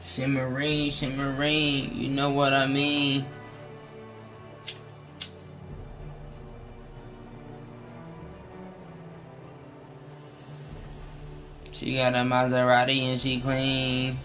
Shimmerine, Shimmerine, you know what I mean. She got a Maserati and she clean.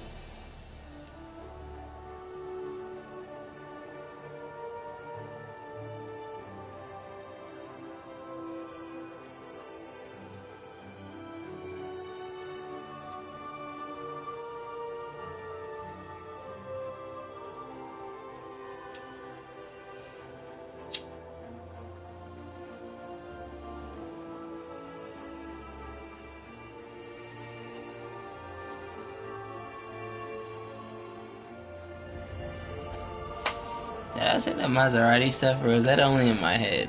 Did I say that Maserati stuff, or is that only in my head?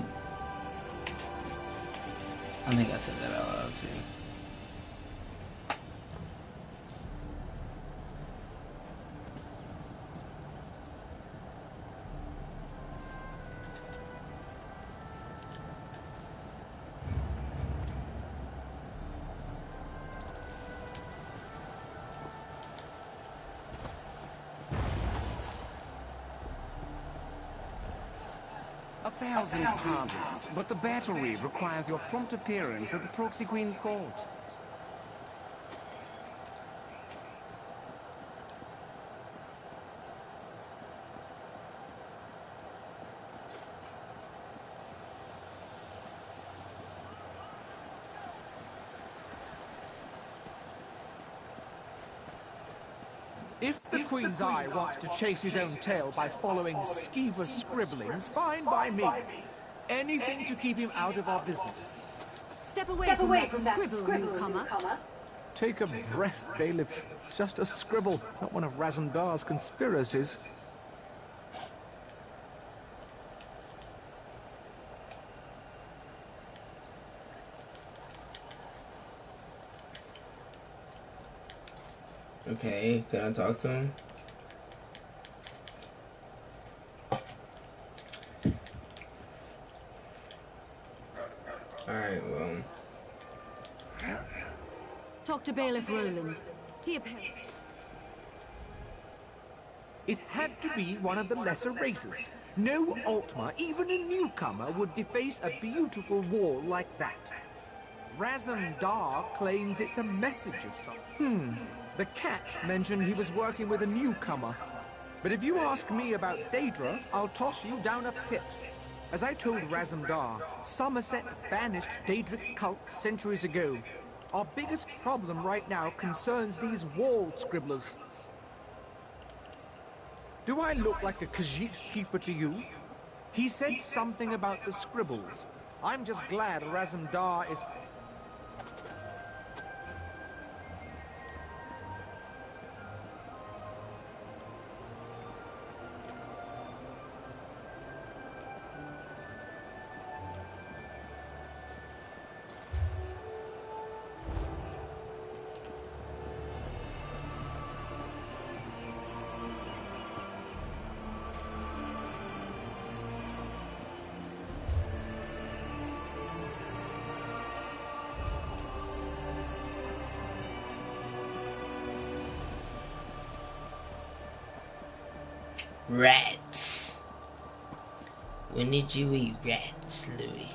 I think I said that out loud too. Thousand pardons, but the battle read requires your prompt appearance at the Proxy Queen's court. If the Queen's Eye wants to chase his own tail by following Skeever's scribblings, fine by me. Anything to keep him out of our business. Step away from that scribble, newcomer. Take a breath, Bailiff. It's just a scribble, not one of Razumdar's conspiracies. Okay, can I talk to him? Alright, well. Talk to Bailiff Roland. He apparently... It had to be one of the lesser races. No Altmer, even a newcomer, would deface a beautiful wall like that. Razum Dar claims it's a message of some. The cat mentioned he was working with a newcomer. But if you ask me about Daedra, I'll toss you down a pit. As I told Razum Dar, Summerset banished Daedric cults centuries ago. Our biggest problem right now concerns these wall scribblers. Do I look like a Khajiit keeper to you? He said something about the scribbles. I'm just glad Razum Dar is... Rats. When did you eat rats, Louis?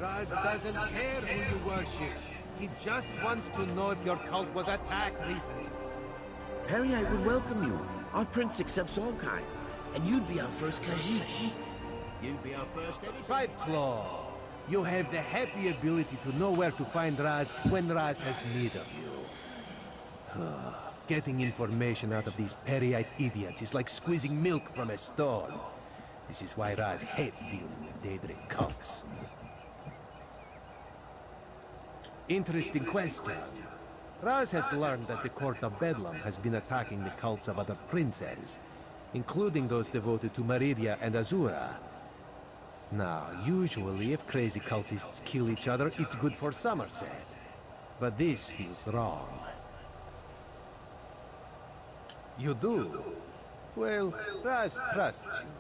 Raz doesn't care who you worship. He just wants to know if your cult was attacked recently. Perry, I would welcome you. Our prince accepts all kinds, and you'd be our first Khajiit. You'd be our first everything. Five Claw, you have the happy ability to know where to find Raz when Raz has need of you. Getting information out of these Peryite idiots is like squeezing milk from a stone. This is why Raz hates dealing with Daedric cults. Interesting question. Raz has learned that the court of Bedlam has been attacking the cults of other princes, including those devoted to Meridia and Azura. Now, usually if crazy cultists kill each other, it's good for Summerset. But this feels wrong. You do? Well, Raz trusts you.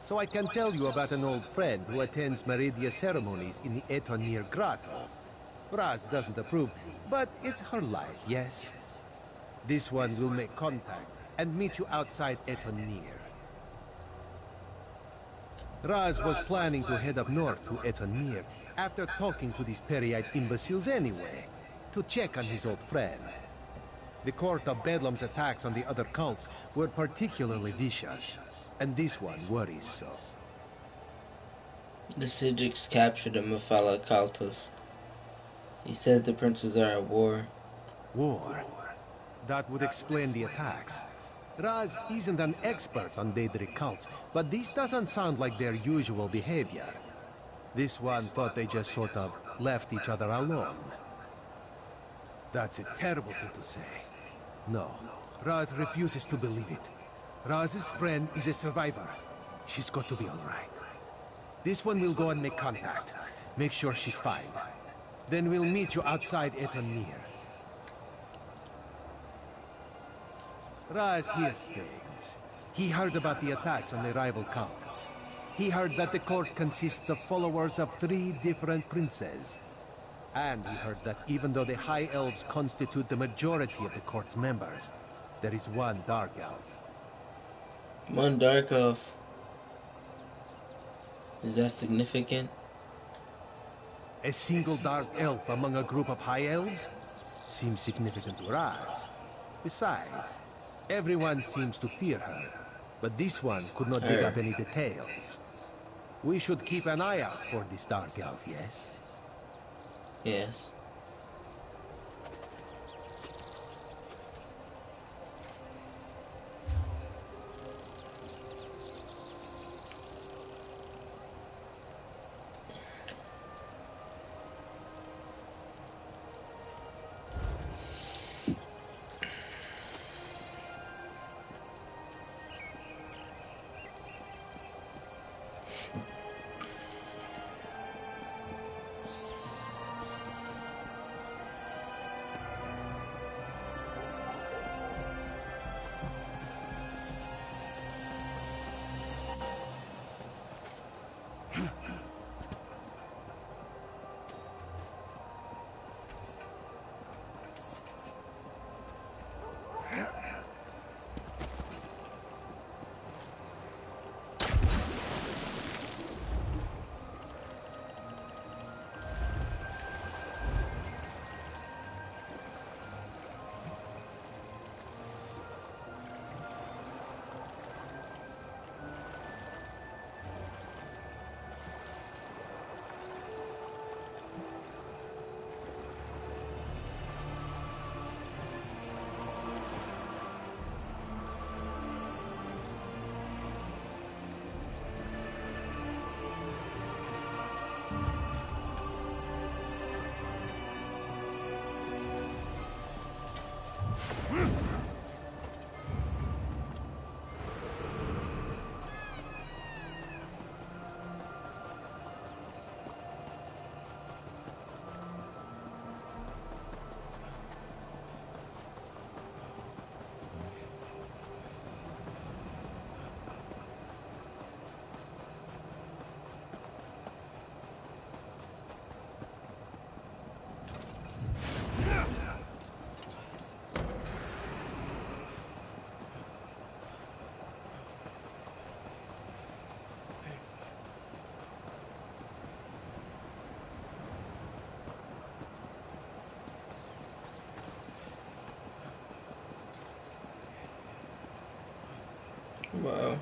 So I can tell you about an old friend who attends Meridia ceremonies in the Etonir Grotto. Raz doesn't approve, but it's her life, yes? This one will make contact and meet you outside Etonir. Raz was planning to head up north to Etonir after talking to these Peryite imbeciles anyway, to check on his old friend. The court of Bedlam's attacks on the other cults were particularly vicious, and this one worries so. The Sidrics captured a Mephala cultist. He says the princes are at war. War? That would explain the attacks. Raz isn't an expert on Daedric cults, but this doesn't sound like their usual behavior. This one thought they just sort of left each other alone. That's a terrible thing to say. No, Raz refuses to believe it. Raz's friend is a survivor. She's got to be all right. This one will go and make contact. Make sure she's fine. Then we'll meet you outside Etonir. Raz hears things. He heard about the attacks on the rival cults. He heard that the court consists of followers of 3 different princes. And he heard that even though the High Elves constitute the majority of the court's members, there is one Dark Elf. One Dark Elf. Is that significant? A single Dark Elf among a group of High Elves? Seems significant to Raz. Besides, everyone seems to fear her, but this one could not dig up any details. We should keep an eye out for this Dark Elf, yes? Yes. Wow.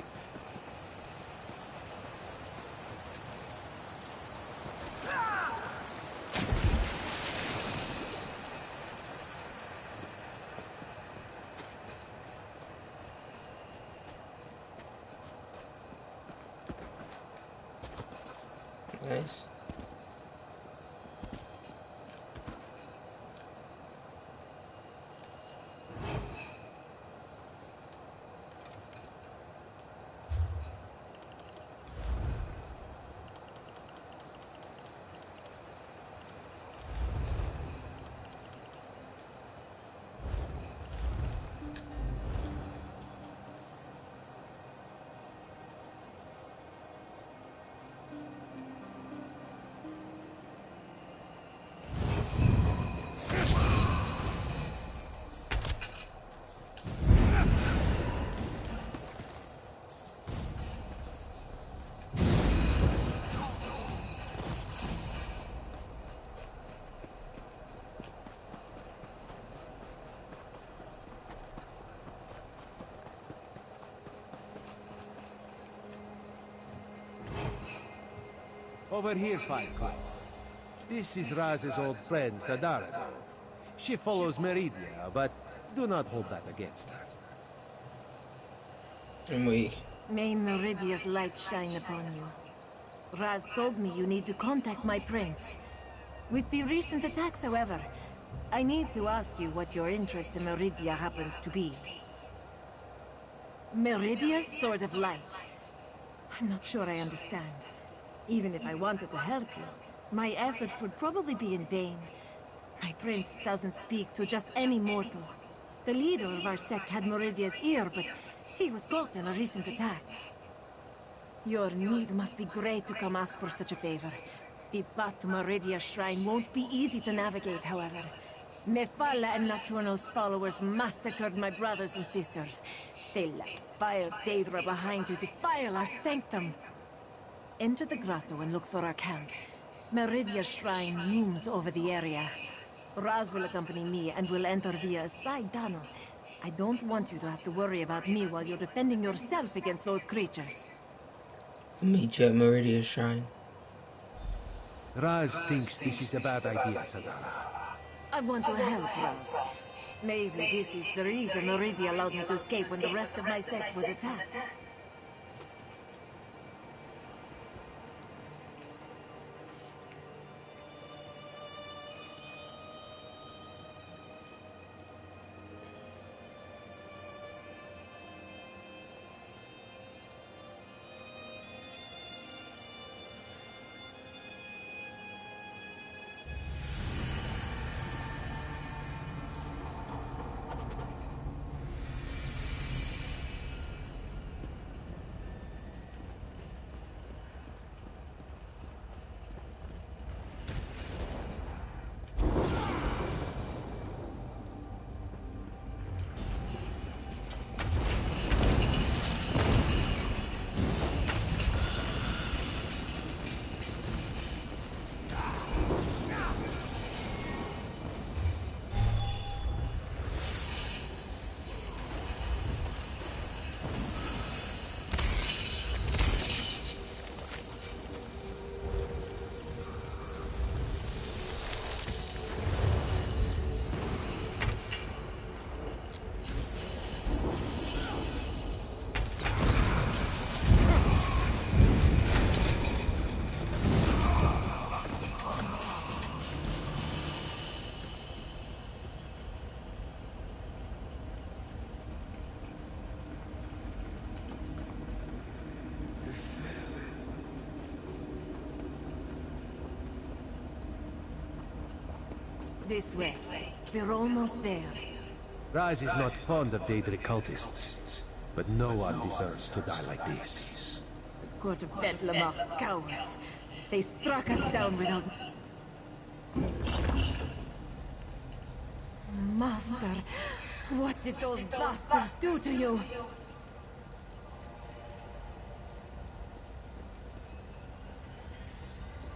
Nice. Over here, Firefly. This is Raz's old friend, Sadarado. She follows Meridia, but do not hold that against her. I'm weak. May Meridia's light shine upon you. Raz told me you need to contact my prince. With the recent attacks, however, I need to ask you what your interest in Meridia happens to be. Meridia's Sword of Light. I'm not sure I understand. Even if I wanted to help you, my efforts would probably be in vain. My prince doesn't speak to just any mortal. The leader of our sect had Meridia's ear, but he was caught in a recent attack. Your need must be great to come ask for such a favor. The path to Meridia's shrine won't be easy to navigate, however. Mephala and Nocturnal's followers massacred my brothers and sisters. They left vile Daedra behind to defile our sanctum. Enter the grotto and look for our camp. Meridia's shrine looms over the area. Raz will accompany me and will enter via a side tunnel. I don't want you to have to worry about me while you're defending yourself against those creatures. I'll meet you at Meridia's shrine. Raz thinks this is a bad idea, Sadala. I want to help Raz. Maybe this is the reason Meridia allowed me to escape when the rest of my sect was attacked. This way. We're almost there. Raz is not fond of Daedric cultists, but no one deserves to die like this. The Court of Bedlam are cowards. They struck us down without... Master, what did those bastards do to you?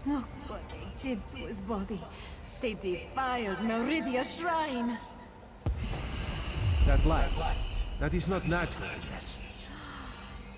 Look what they did to his body. They defiled Meridia's shrine. That light, that is not natural, yes.